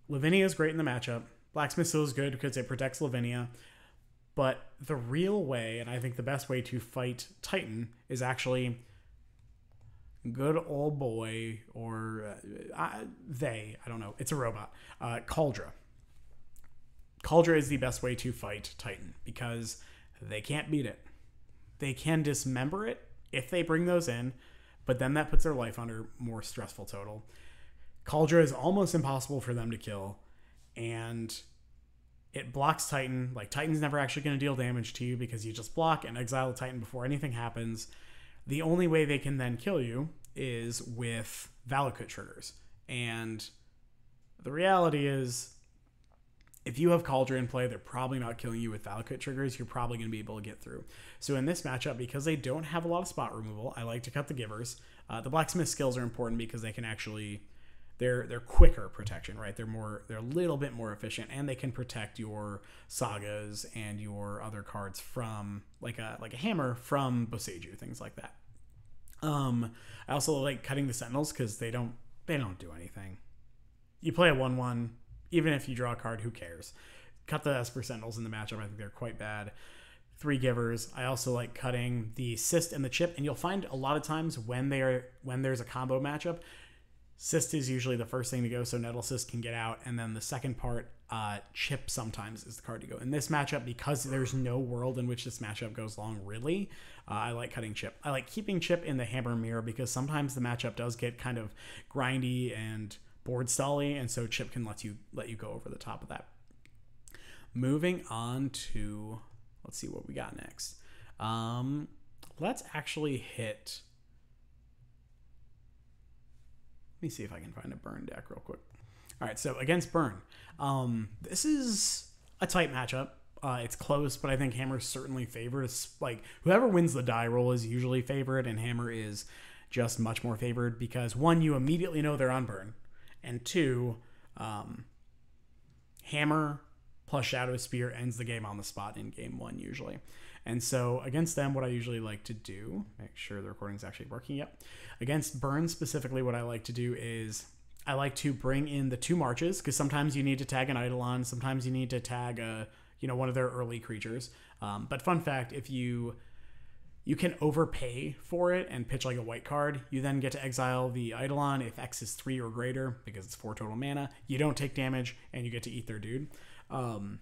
Lavinia is great in the matchup. Blacksmith still is good because it protects Lavinia. But the real way, and I think the best way to fight Titan, is actually good old boy, or I don't know, it's a robot, Kaldra. Kaldra is the best way to fight Titan because they can't beat it. They can dismember it if they bring those in, but then that puts their life under more stressful total. Kaldra is almost impossible for them to kill, and it blocks Titan. Like, Titan's never actually going to deal damage to you because you just block and exile the Titan before anything happens. The only way they can then kill you is with Valakut triggers. And the reality is, if you have Kaldra in play, they're probably not killing you with Valakut triggers. You're probably going to be able to get through. So in this matchup, because they don't have a lot of spot removal, I like to cut the Givers. The Blacksmith skills are important because they can actually... They're quicker protection, right? They're a little bit more efficient, and they can protect your sagas and your other cards from like a hammer from Boseju, things like that. I also like cutting the Sentinels because they don't do anything. You play a 1/1, even if you draw a card, who cares? Cut the Esper Sentinels in the matchup. I think they're quite bad. 3 Givers. I also like cutting the Cyst and the Chip, and you'll find a lot of times when there's a combo matchup, Cyst is usually the first thing to go, so Nettle Cyst can get out, and then the second part, Chip sometimes is the card to go. In this matchup, because there's no world in which this matchup goes long, really, I like cutting Chip. I like keeping Chip in the Hammer Mirror because sometimes the matchup does get kind of grindy and board stally, and so Chip can let you go over the top of that. Moving on to, let's see what we got next. Let's actually hit... Let me see if I can find a burn deck real quick. All right, so against burn, this is a tight matchup. It's close, but I think Hammer's certainly favored. It's like whoever wins the die roll is usually favored, and Hammer is just much more favored because 1, you immediately know they're on burn, and 2, Hammer plus Shadow Spear ends the game on the spot in game 1 usually. And so against them, what I usually like to do, make sure the recording's actually working. Yep. Against burn specifically, what I like to do is I like to bring in the 2 marches because sometimes you need to tag an Eidolon, sometimes you need to tag one of their early creatures. But fun fact, if you can overpay for it and pitch like a white card, you then get to exile the Eidolon if X is 3 or greater because it's 4 total mana. You don't take damage and you get to eat their dude. So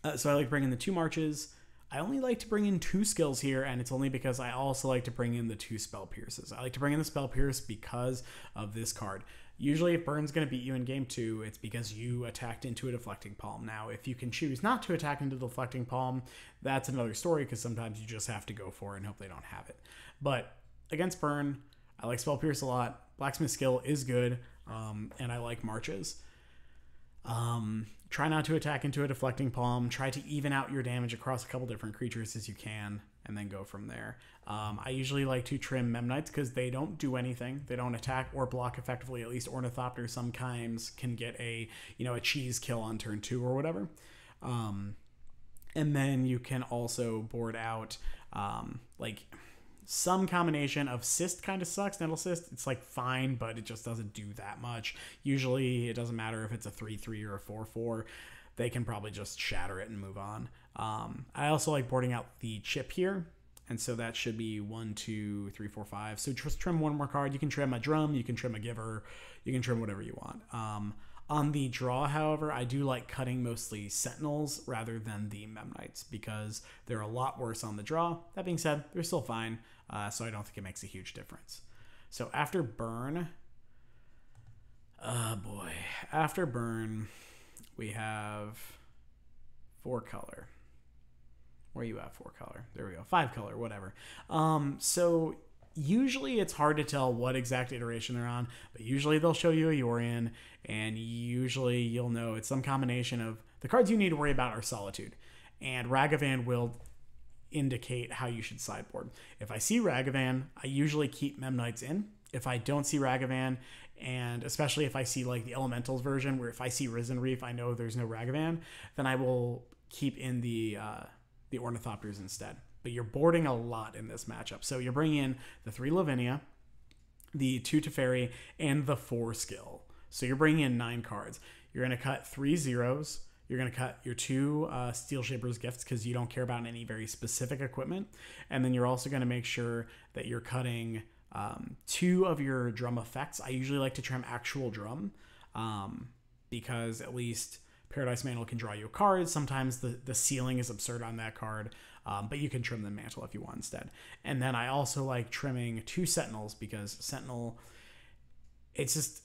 I like bringing the 2 marches. I only like to bring in 2 skills here, and it's only because I also like to bring in the 2 Spell Pierces. I like to bring in the Spell Pierce because of this card. Usually if Burn's going to beat you in game 2, it's because you attacked into a Deflecting Palm. Now, if you can choose not to attack into the Deflecting Palm, that's another story because sometimes you just have to go for it and hope they don't have it. But against Burn, I like Spell Pierce a lot. Blacksmith skill is good, and I like marches. Try not to attack into a Deflecting Palm. Try to even out your damage across a couple different creatures as you can, and then go from there. I usually like to trim Memnites because they don't do anything. They don't attack or block effectively. At least Ornithopter sometimes can get a cheese kill on turn 2 or whatever. And then you can also board out some combination of Cyst kind of sucks. Nettle Cyst, it's like fine, but it just doesn't do that much. Usually it doesn't matter if it's a 3/3 or a 4/4. They can probably just shatter it and move on. I also like boarding out the Chip here. And so that should be 1, 2, 3, 4, 5. So just trim 1 more card. You can trim a Drum, you can trim a Giver, you can trim whatever you want. On the draw, however, I do like cutting mostly Sentinels rather than the Memnites because they're a lot worse on the draw. That being said, they're still fine, so I don't think it makes a huge difference. So after Burn, after Burn, we have 4 color. Where you at 4 color? There we go. 5 color, whatever. So Usually it's hard to tell what exact iteration they're on, but usually they'll show you a Yorion, and usually you'll know it's some combination of the cards you need to worry about are Solitude, and Ragavan will indicate how you should sideboard. If I see Ragavan, I usually keep Memnites in. If I don't see Ragavan, and especially if I see like the Elementals version, where if I see Risen Reef, I know there's no Ragavan, then I will keep in the Ornithopters instead. But you're boarding a lot in this matchup. So you're bringing in the 3 Lavinia, the 2 Teferi, and the 4 skill. So you're bringing in 9 cards. You're going to cut 3 zeros. You're going to cut your 2 Steel Shaper's Gifts because you don't care about any very specific equipment. And then you're also going to make sure that you're cutting 2 of your drum effects. I usually like to trim actual drum because at least Paradise Mantle can draw you a card. Sometimes the ceiling is absurd on that card, but you can trim the Mantle if you want instead. And then I also like trimming 2 Sentinels because Sentinel, it's just,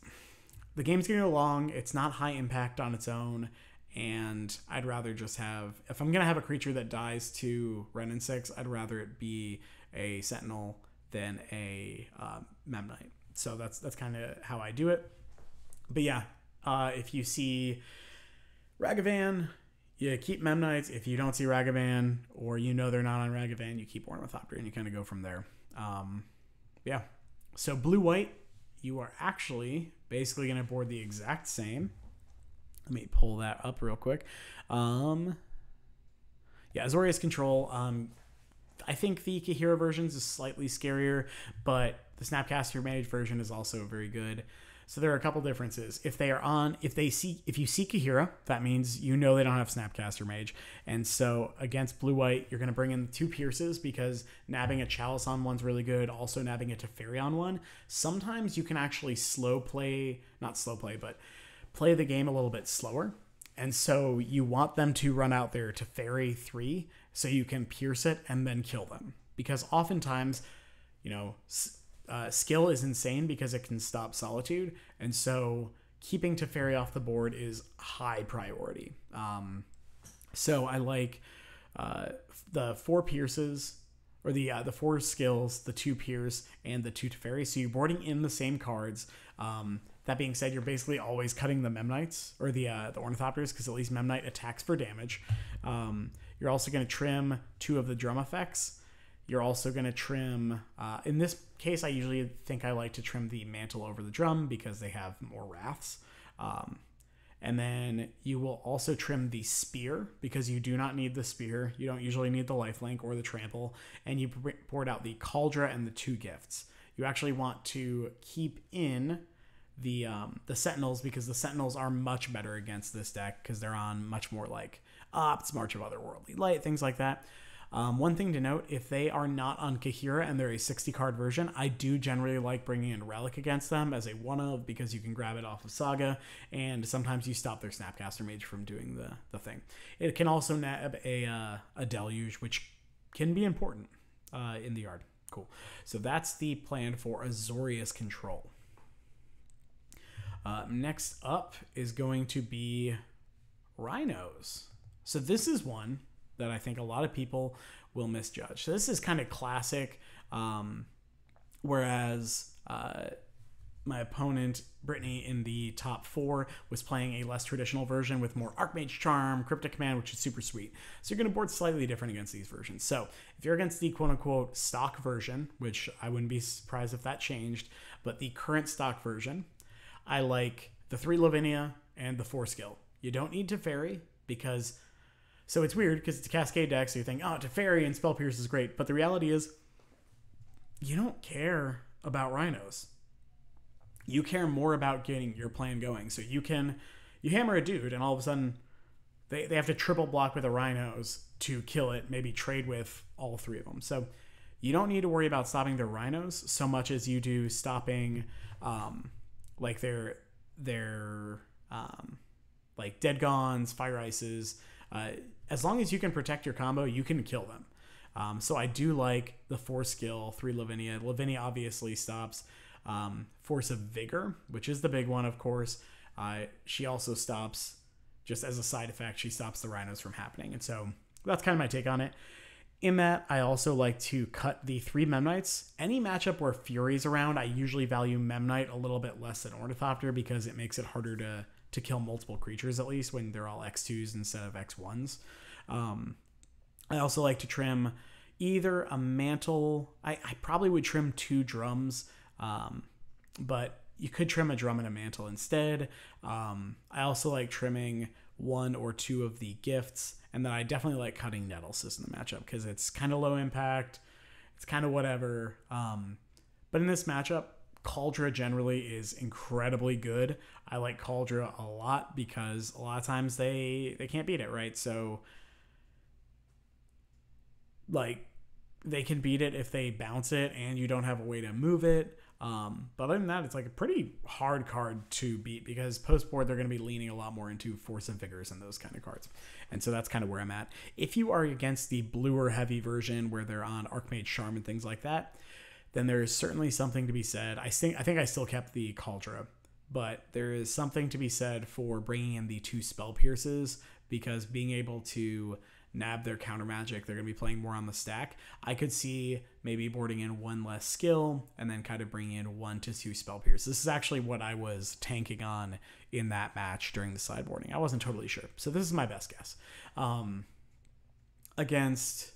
the game's getting along. It's not high impact on its own. And I'd rather just have, if I'm going to have a creature that dies to Wrenn and 6, I'd rather it be a Sentinel than a Memnite. So that's kind of how I do it. But yeah, if you see Ragavan, you keep Memnites. If you don't see Ragavan, or you know they're not on Ragavan, you keep Ornithopter, and you kind of go from there. Yeah. So blue-white, you are actually basically going to board the exact same. Let me pull that up real quick. Yeah, Azorius Control. I think the Kahira versions is slightly scarier, but the Snapcaster Mage version is also very good. So there are a couple differences. If you see Kahira, that means you know they don't have Snapcaster Mage. And so against blue-white, you're going to bring in 2 Pierces because nabbing a Chalice on one's really good. Also nabbing a Teferi on one. Sometimes you can actually play the game a little bit slower. And so you want them to run out there to Teferi 3 so you can pierce it and then kill them. Because oftentimes, skill is insane because it can stop Solitude. And so keeping Teferi off the board is high priority. So I like the 4 pierces, or the 4 skills, the 2 pierce, and the 2 Teferi. So you're boarding in the same cards. That being said, you're basically always cutting the Memnites, or the Ornithopters, because at least Memnite attacks for damage. You're also going to trim 2 of the drum effects. You're also going to trim, in this case, I usually think I like to trim the Mantle over the drum because they have more wraths. And then you will also trim the Spear because you do not need the Spear. You don't usually need the Lifelink or the Trample. And you board out the Cauldra and the 2 Gifts. You actually want to keep in the Sentinels because the Sentinels are much better against this deck because they're on much more like Opts, March of Otherworldly Light, things like that. One thing to note, if they are not on Kahira and they're a 60-card version, I do generally like bringing in Relic against them as a one-of because you can grab it off of Saga, and sometimes you stop their Snapcaster Mage from doing the thing. It can also nab a Deluge, which can be important in the yard. Cool. So that's the plan for Azorius Control. Next up is going to be Rhinos. So this is one that I think a lot of people will misjudge. So this is kind of classic, whereas my opponent, Brittany, in the top 4 was playing a less traditional version with more Archmage Charm, Cryptic Command, which is super sweet. So you're going to board slightly different against these versions. So if you're against the quote-unquote stock version, which I wouldn't be surprised if that changed, but the current stock version, I like the 3 Lavinia and the 4 skill. You don't need Teferi because... So it's weird because it's a Cascade deck, so you think, oh, Teferi and Spell Pierce is great. But the reality is, you don't care about Rhinos. You care more about getting your plan going. So you hammer a dude, and all of a sudden, they have to triple block with the Rhinos to kill it, maybe trade with all 3 of them. So you don't need to worry about stopping their Rhinos so much as you do stopping, like their like Dead Gons, Fire Ices. As long as you can protect your combo, you can kill them. So I do like the 4 skill, 3 Lavinia. Lavinia obviously stops Force of Vigor, which is the big one, of course. She also stops, just as a side effect, she stops the Rhinos from happening. And so that's kind of my take on it. In that, I also like to cut the 3 Memnites. Any matchup where Fury's around, I usually value Memnite a little bit less than Ornithopter because it makes it harder to kill multiple creatures, at least when they're all X2s instead of X1s. I also like to trim either a Mantle. I probably would trim 2 drums, but you could trim a drum and a Mantle instead. I also like trimming 1 or 2 of the gifts, and then I definitely like cutting Nettlecyst in the matchup because it's kind of low impact. It's kind of whatever. But in this matchup, Cauldra generally is incredibly good. I like Cauldra a lot because a lot of times they can't beat it, right? So, like, they can beat it if they bounce it and you don't have a way to move it. But other than that, it's like a pretty hard card to beat because post-board they're going to be leaning a lot more into Force and Vigors and those kind of cards. And so that's kind of where I'm at. If you are against the bluer heavy version where they're on Archmage Charm and things like that, then there is certainly something to be said. I think I still kept the Cauldra, but there is something to be said for bringing in the 2 Spell Pierces because being able to nab their counter magic, they're going to be playing more on the stack. I could see maybe boarding in 1 less skill and then kind of bringing in 1 to 2 Spell Pierce. This is actually what I was tanking on in that match during the sideboarding. I wasn't totally sure. So this is my best guess. Against,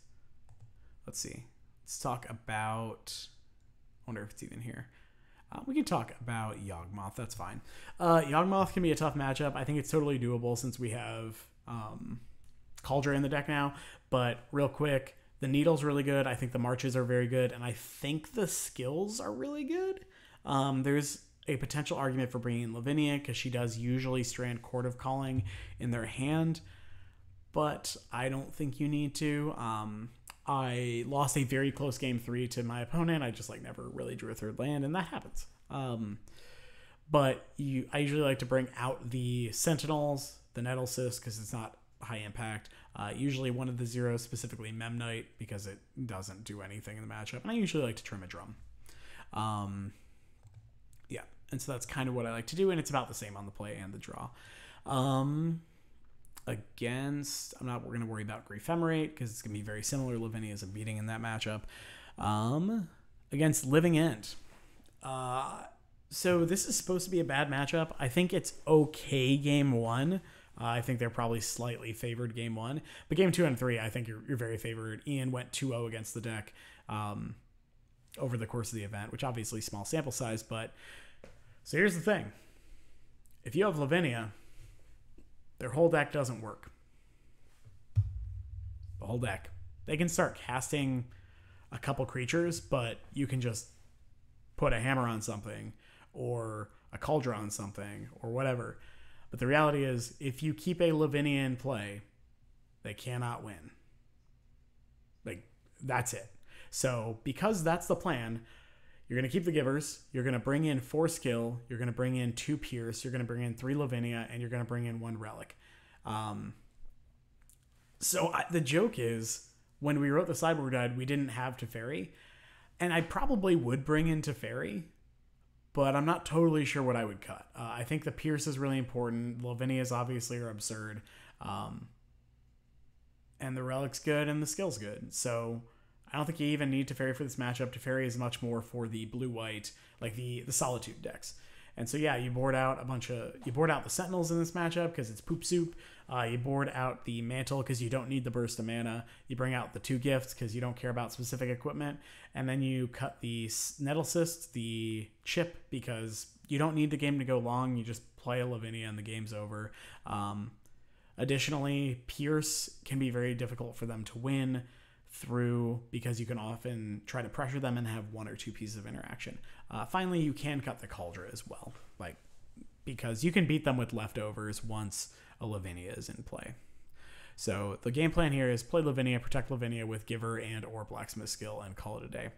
let's see. Let's talk about, I wonder if it's even here. We can talk about Yawgmoth. That's fine. Yawgmoth can be a tough matchup. I think it's totally doable since we have Cauldra in the deck now, but real quick, the Needle's really good. I think the Marches are very good, and I think the skills are really good. There's a potential argument for bringing in Lavinia because she does usually strand Chord of Calling in their hand, but I don't think you need to. I lost a very close game 3 to my opponent. I just never really drew a 3rd land, and that happens. But I usually like to bring out the Sentinels, the Nettlecyst, because it's not high impact. Usually one of the zeros, specifically Memnite, because it doesn't do anything in the matchup. And I usually like to trim a drum. Yeah, and so that's kind of what I like to do, and it's about the same on the play and the draw. Against, I'm not going to worry about Grief Ephemerate because it's going to be very similar. Lavinia is a beating in that matchup. Against Living End. So this is supposed to be a bad matchup. I think it's okay game 1. I think they're probably slightly favored game 1. But game 2 and 3, I think you're very favored. Ian went 2-0 against the deck over the course of the event, which obviously small sample size. But so here's the thing. If you have Lavinia, their whole deck doesn't work. The whole deck. They can start casting a couple creatures, but you can just put a hammer on something or a Cauldron on something or whatever. But the reality is, if you keep a Lavinia in play, they cannot win. That's it. So, because that's the plan, you're going to keep the Givers, you're going to bring in 4 skill, you're going to bring in 2 Pierce, you're going to bring in 3 Lavinia, and you're going to bring in 1 Relic. The joke is, when we wrote the sideboard guide, we didn't have Teferi, and I probably would bring in Teferi, but I'm not totally sure what I would cut. I think the Pierce is really important. Lavinias obviously are absurd. And the Relic's good and the skill's good. So I don't think you even need Teferi for this matchup. Teferi is much more for the blue-white, the Solitude decks. And so yeah, you board out the Sentinels in this matchup because it's poop soup. You board out the Mantle because you don't need the burst of mana. You bring out the 2 gifts because you don't care about specific equipment. And then you cut the Nettlecyst, the Chip, because you don't need the game to go long. You just play a Lavinia and the game's over. Additionally, Pierce can be very difficult for them to win through because you can often try to pressure them and have 1 or 2 pieces of interaction. Finally, you can cut the Cauldra as well, because you can beat them with leftovers once a Lavinia is in play. So the game plan here is play Lavinia, protect Lavinia with Giver and or Blacksmith skill, and call it a day.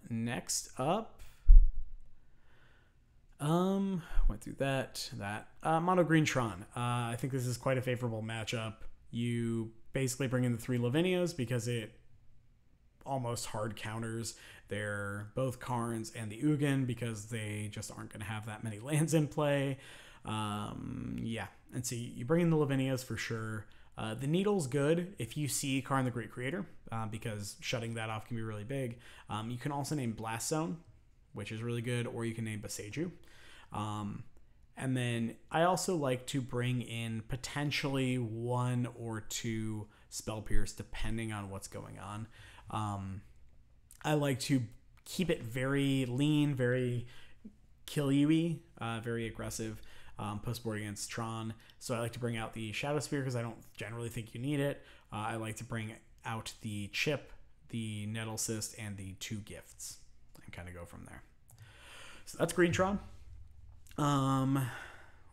Next up, went through that. Monogreentron. I think this is quite a favorable matchup. You basically bring in the 3 Lavinias because it almost hard counters their both Karns and the Ugin because they just aren't going to have that many lands in play. Yeah, And so you bring in the Lavinias for sure. The Needle's good if you see Karn the Great Creator, because shutting that off can be really big. You can also name Blast Zone, which is really good, or you can name Boseiju. And then I also like to bring in potentially 1 or 2 Spell Pierce, depending on what's going on. I like to keep it very lean, very kill you-y, very aggressive. Post-board against Tron. So I like to bring out the Shadow Spear because I don't generally think you need it. I like to bring out the Chip, the Nettle Cyst, and the 2 gifts and kind of go from there. So that's Greentron. Let's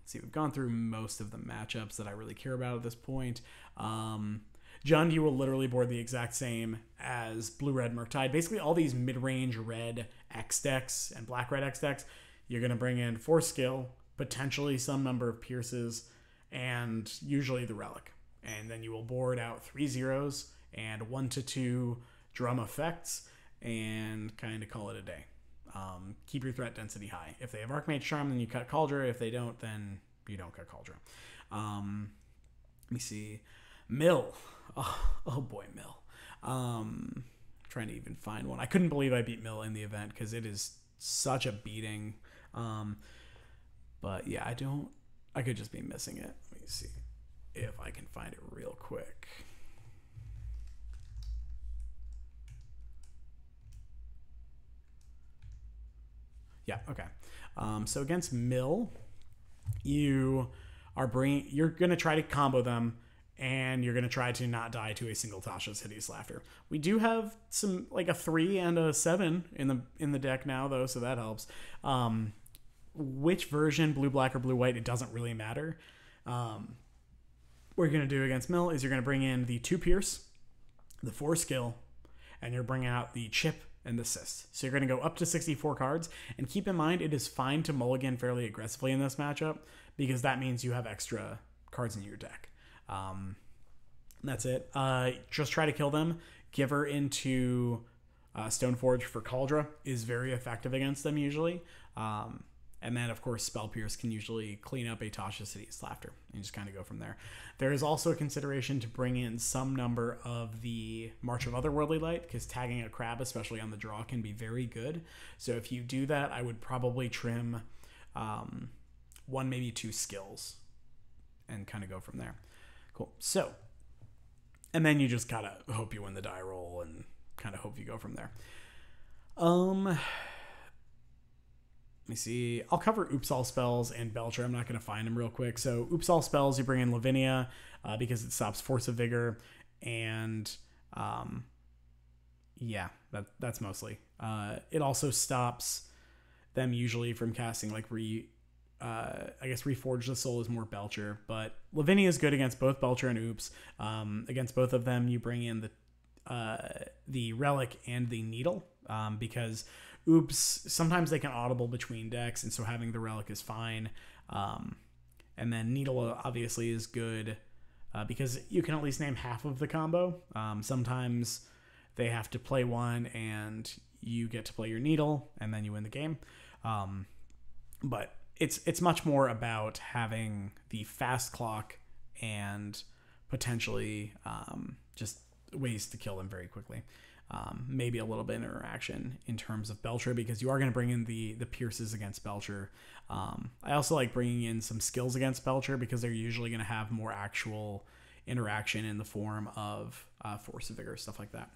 see, we've gone through most of the matchups that I really care about at this point. John, you will literally board the exact same as Blue-Red Murktide. Basically, all these mid-range red X decks and black-red X decks, you're going to bring in 4 skill, potentially some number of pierces, and usually the relic. And then you will board out 3 zeros and 1 to 2 drum effects and kind of call it a day. Keep your threat density high. If they have Archmage Charm, then you cut Cauldron. If they don't, then you don't cut Cauldron. Let me see. Mill. Oh boy, Mill. Trying to even find one. I couldn't believe I beat Mill in the event because it is such a beating. But yeah, I could just be missing it. Let me see if I can find it real quick. Yeah, okay. So against Mill, you're going to try to combo them, and you're going to try to not die to a single Tasha's Hideous Laughter. We do have some, like a 3 and a 7 in the deck now, though, so that helps. Which version, blue, black, or blue, white, it doesn't really matter. What you're going to do against Mill is you're going to bring in the 2 Pierce, the 4 skill, and you're bringing out the Chip and the Cyst. So you're going to go up to 64 cards, and keep in mind it is fine to mulligan fairly aggressively in this matchup, because that means you have extra cards in your deck. That's it. Just try to kill them. Giver into Stoneforge for Cauldron is very effective against them usually. And then, of course, Spell Pierce can usually clean up a Tasha's Hideous Laughter and just kind of go from there. There is also a consideration to bring in some number of the March of Otherworldly Light, because tagging a crab, especially on the draw, can be very good. So if you do that, I would probably trim 1, maybe 2 skills and kind of go from there. Cool. So, and then you just gotta hope you win the die roll and kind of hope you go from there. Let me see. I'll cover Oops All Spells and Belcher. I'm not going to find them real quick. So Oops All Spells, you bring in Lavinia because it stops Force of Vigor. And yeah, that's mostly. It also stops them usually from casting like Reforge the Soul is more Belcher. But Lavinia is good against both Belcher and Oops. Against both of them, you bring in the Relic and the Needle because Oops, sometimes they can audible between decks, and so having the Relic is fine. And then Needle obviously is good because you can at least name half of the combo. Sometimes they have to play one, and you get to play your Needle, and then you win the game. But it's much more about having the fast clock and potentially just ways to kill them very quickly. Maybe a little bit of interaction in terms of Belcher, because you are going to bring in the Pierces against Belcher. I also like bringing in some skills against Belcher because they're usually going to have more actual interaction in the form of Force of Vigor, stuff like that.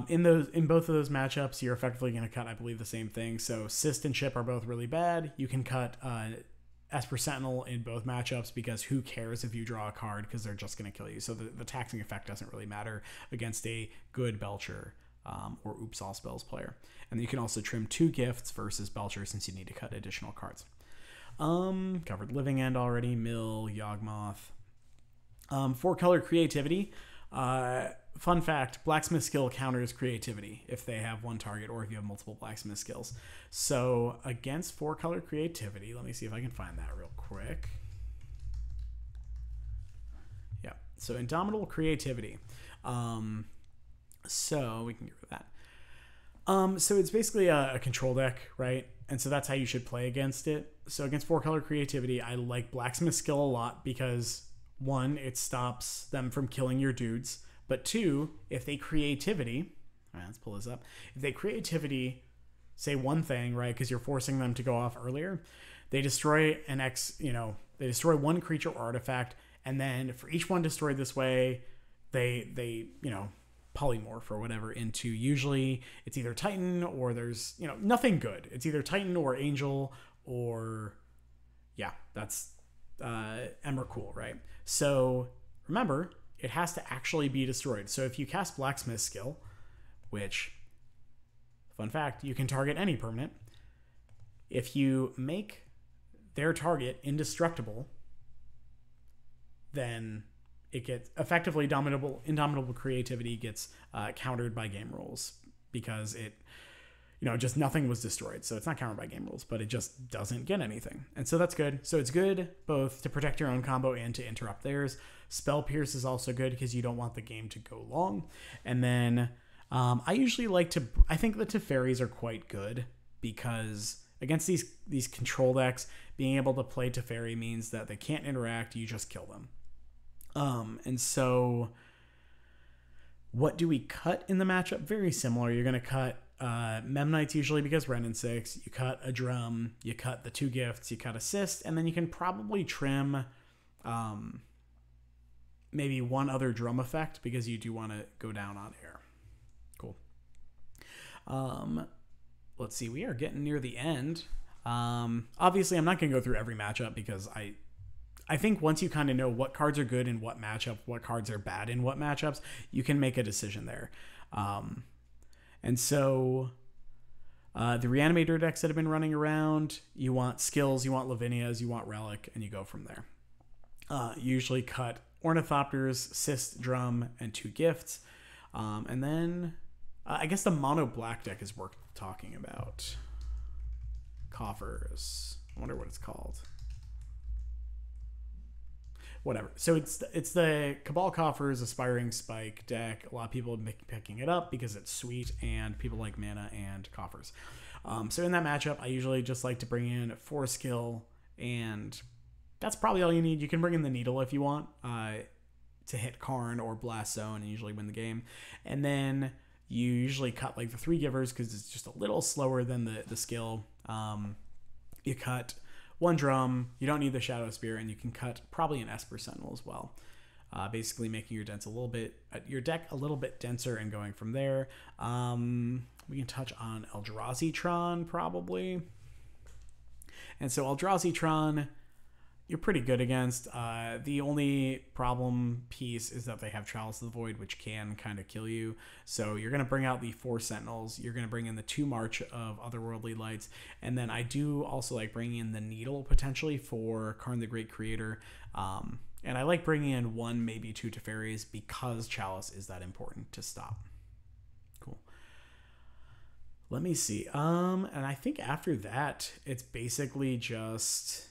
In both of those matchups, you're effectively going to cut, I believe, the same thing. So Cyst and Chip are both really bad. You can cut Esper Sentinel in both matchups because who cares if you draw a card, because they're just going to kill you. So the taxing effect doesn't really matter against a good Belcher or Oops All Spells player. And then you can also trim 2 gifts versus Belcher since you need to cut additional cards. Covered Living End already, Mill, Yawgmoth. 4-color Creativity. Fun fact, Blacksmith skill counters Creativity if they have one target or if you have multiple Blacksmith skills. So against 4-color Creativity, let me see if I can find that real quick. Yeah, so Indomitable Creativity. So we can get rid of that. So it's basically a control deck, right? And so that's how you should play against it. So against 4-color creativity, I like Blacksmith Skill a lot because, one, it stops them from killing your dudes. But two, if they creativity, all right, let's pull this up. If they creativity say one thing, right, because you're forcing them to go off earlier, they destroy they destroy one creature or artifact, and then for each one destroyed this way, they polymorph or whatever into, usually it's either Titan or there's nothing good. It's either Titan or Angel or that's Emrakul, right? So remember, it has to actually be destroyed. So if you cast Blacksmith Skill, which, fun fact, you can target any permanent, if you make their target indestructible, then it gets effectively indomitable creativity gets countered by game rules because it, just nothing was destroyed. So it's not countered by game rules, but it just doesn't get anything. And so that's good. So it's good both to protect your own combo and to interrupt theirs. Spell Pierce is also good because you don't want the game to go long. And then I usually I think the Teferis are quite good because against these control decks, being able to play Teferi means that they can't interact, you just kill them. And so what do we cut in the matchup? Very similar. You're going to cut Memnites usually because Renin 6. You cut a drum, you cut the 2 gifts, you cut assist, and then you can probably trim maybe one other drum effect because you do want to go down on air. Cool. Let's see. We are getting near the end. Obviously, I'm not going to go through every matchup because I think once you kind of know what cards are good in what matchup, what cards are bad in what matchups, you can make a decision there. And so the Reanimator decks that have been running around, you want skills, you want Lavinias, you want Relic, and you go from there. Usually cut Ornithopters, Cyst, Drum, and 2 gifts. And then I guess the mono black deck is worth talking about. Coffers. I wonder what it's called. Whatever. So it's the Cabal Coffers Aspiring Spike deck. A lot of people have been picking it up because it's sweet and people like mana and coffers. So in that matchup, I usually just like to bring in 4 skill, and that's probably all you need. You can bring in the Needle if you want to hit Karn or Blast Zone and usually win the game. And then you usually cut like the 3 givers because it's just a little slower than the skill. You cut 1 drum, you don't need the Shadow Spear, and you can cut probably an Esper Sentinel as well. Basically making your deck a little bit denser and going from there. We can touch on Alderazitron probably. And so Alderazitron, you're pretty good against. The only problem piece is that they have Chalice of the Void, which can kind of kill you. So you're going to bring out the 4 Sentinels. You're going to bring in the 2 March of Otherworldly Lights. And then I do also like bringing in the Needle potentially for Karn the Great Creator. And I like bringing in 1, maybe 2 Teferis because Chalice is that important to stop. Cool. Let me see. And I think after that, it's basically just...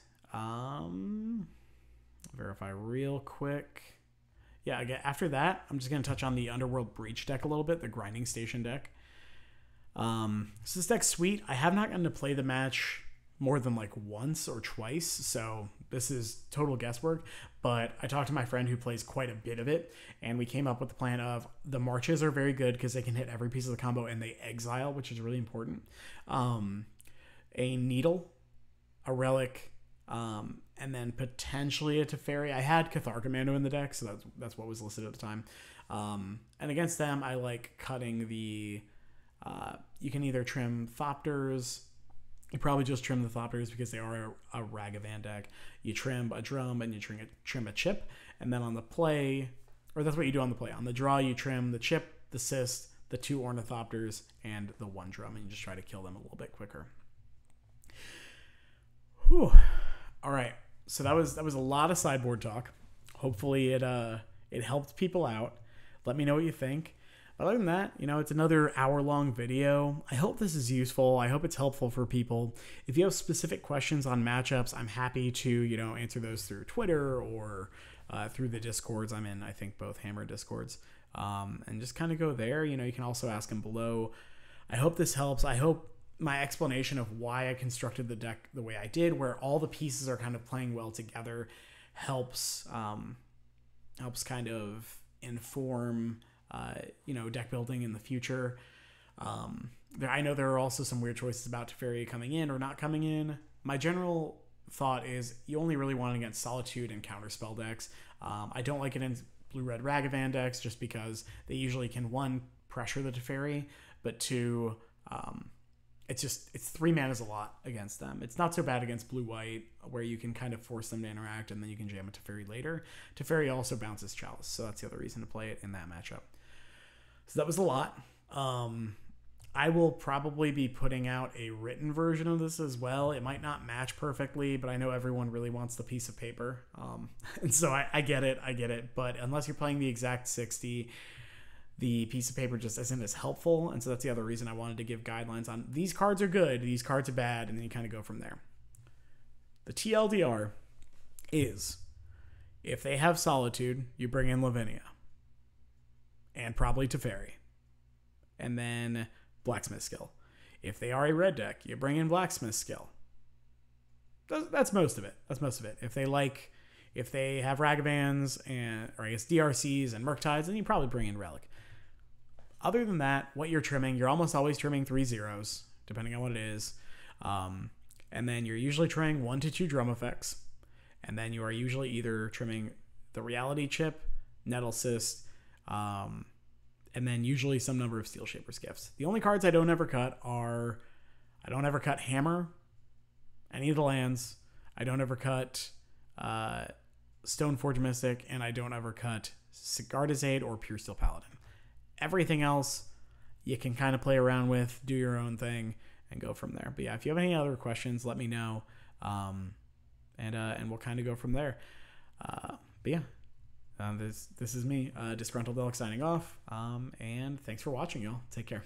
verify real quick. Yeah, after that, I'm just going to touch on the Underworld Breach deck a little bit, the Grinding Station deck. So this deck's sweet. I have not gotten to play the match more than like once or twice, so this is total guesswork, but I talked to my friend who plays quite a bit of it, and we came up with the plan of the Marches are very good because they can hit every piece of the combo and they exile, which is really important. A Needle, a Relic, and then potentially a Teferi. I had Cathar Commando in the deck, so that's what was listed at the time. And against them, I like cutting the... you can either trim Thopters. You probably just trim the Thopters because they are a Ragavan deck. You trim a Drum and you trim a Chip. And then on the play... Or that's what you do on the play. On the draw, you trim the Chip, the Cyst, the 2 Ornithopters, and the 1 Drum. And you just try to kill them a little bit quicker. Whew. All right, so that was a lot of sideboard talk. Hopefully it helped people out. Let me know what you think. But other than that, it's another hour-long video. I hope this is useful. I hope it's helpful for people. If you have specific questions on matchups, I'm happy to answer those through Twitter or through the Discords. I'm in, I think, both Hammer Discords, and just kind of go there. You can also ask them below. I hope this helps. I hope my explanation of why I constructed the deck the way I did, where all the pieces are kind of playing well together, helps kind of inform deck building in the future. I know there are also some weird choices about Teferi coming in or not coming in. My general thought is you only really want it against Solitude and Counterspell decks. I don't like it in Blue-Red Ragavan decks just because they usually can, one, pressure the Teferi, but two, it's 3 mana is a lot against them. It's not so bad against Blue-White, where you can kind of force them to interact and then you can jam a Teferi later. Teferi also bounces Chalice, so that's the other reason to play it in that matchup. So that was a lot. I will probably be putting out a written version of this as well. It might not match perfectly, but I know everyone really wants the piece of paper. And so I get it. But unless you're playing the exact 60, the piece of paper just isn't as helpful. And so that's the other reason I wanted to give guidelines on these cards are good, these cards are bad, and then you kind of go from there. The TLDR is if they have Solitude, you bring in Lavinia. And probably Teferi. And then Blacksmith Skill. If they are a red deck, you bring in Blacksmith Skill. That's most of it. If they have Ragavans or I guess DRCs and Murktides, then you probably bring in Relic. Other than that, what you're trimming, you're almost always trimming 3 zeros, depending on what it is. And then you're usually trimming 1 to 2 drum effects. And then you are usually either trimming the Reality Chip, Nettle Cyst, and then usually some number of Steel Shaper's Gifts. The only cards I don't ever cut are, I don't ever cut Hammer, any of the lands. I don't ever cut Stoneforge Mystic, and I don't ever cut Gardezaid or Pure Steel Paladin. Everything else you can kind of play around with, do your own thing, and go from there. But yeah, if you have any other questions, let me know, and we'll kind of go from there. But yeah. This is me, Disgruntled Elk, signing off, and thanks for watching, y'all. Take care.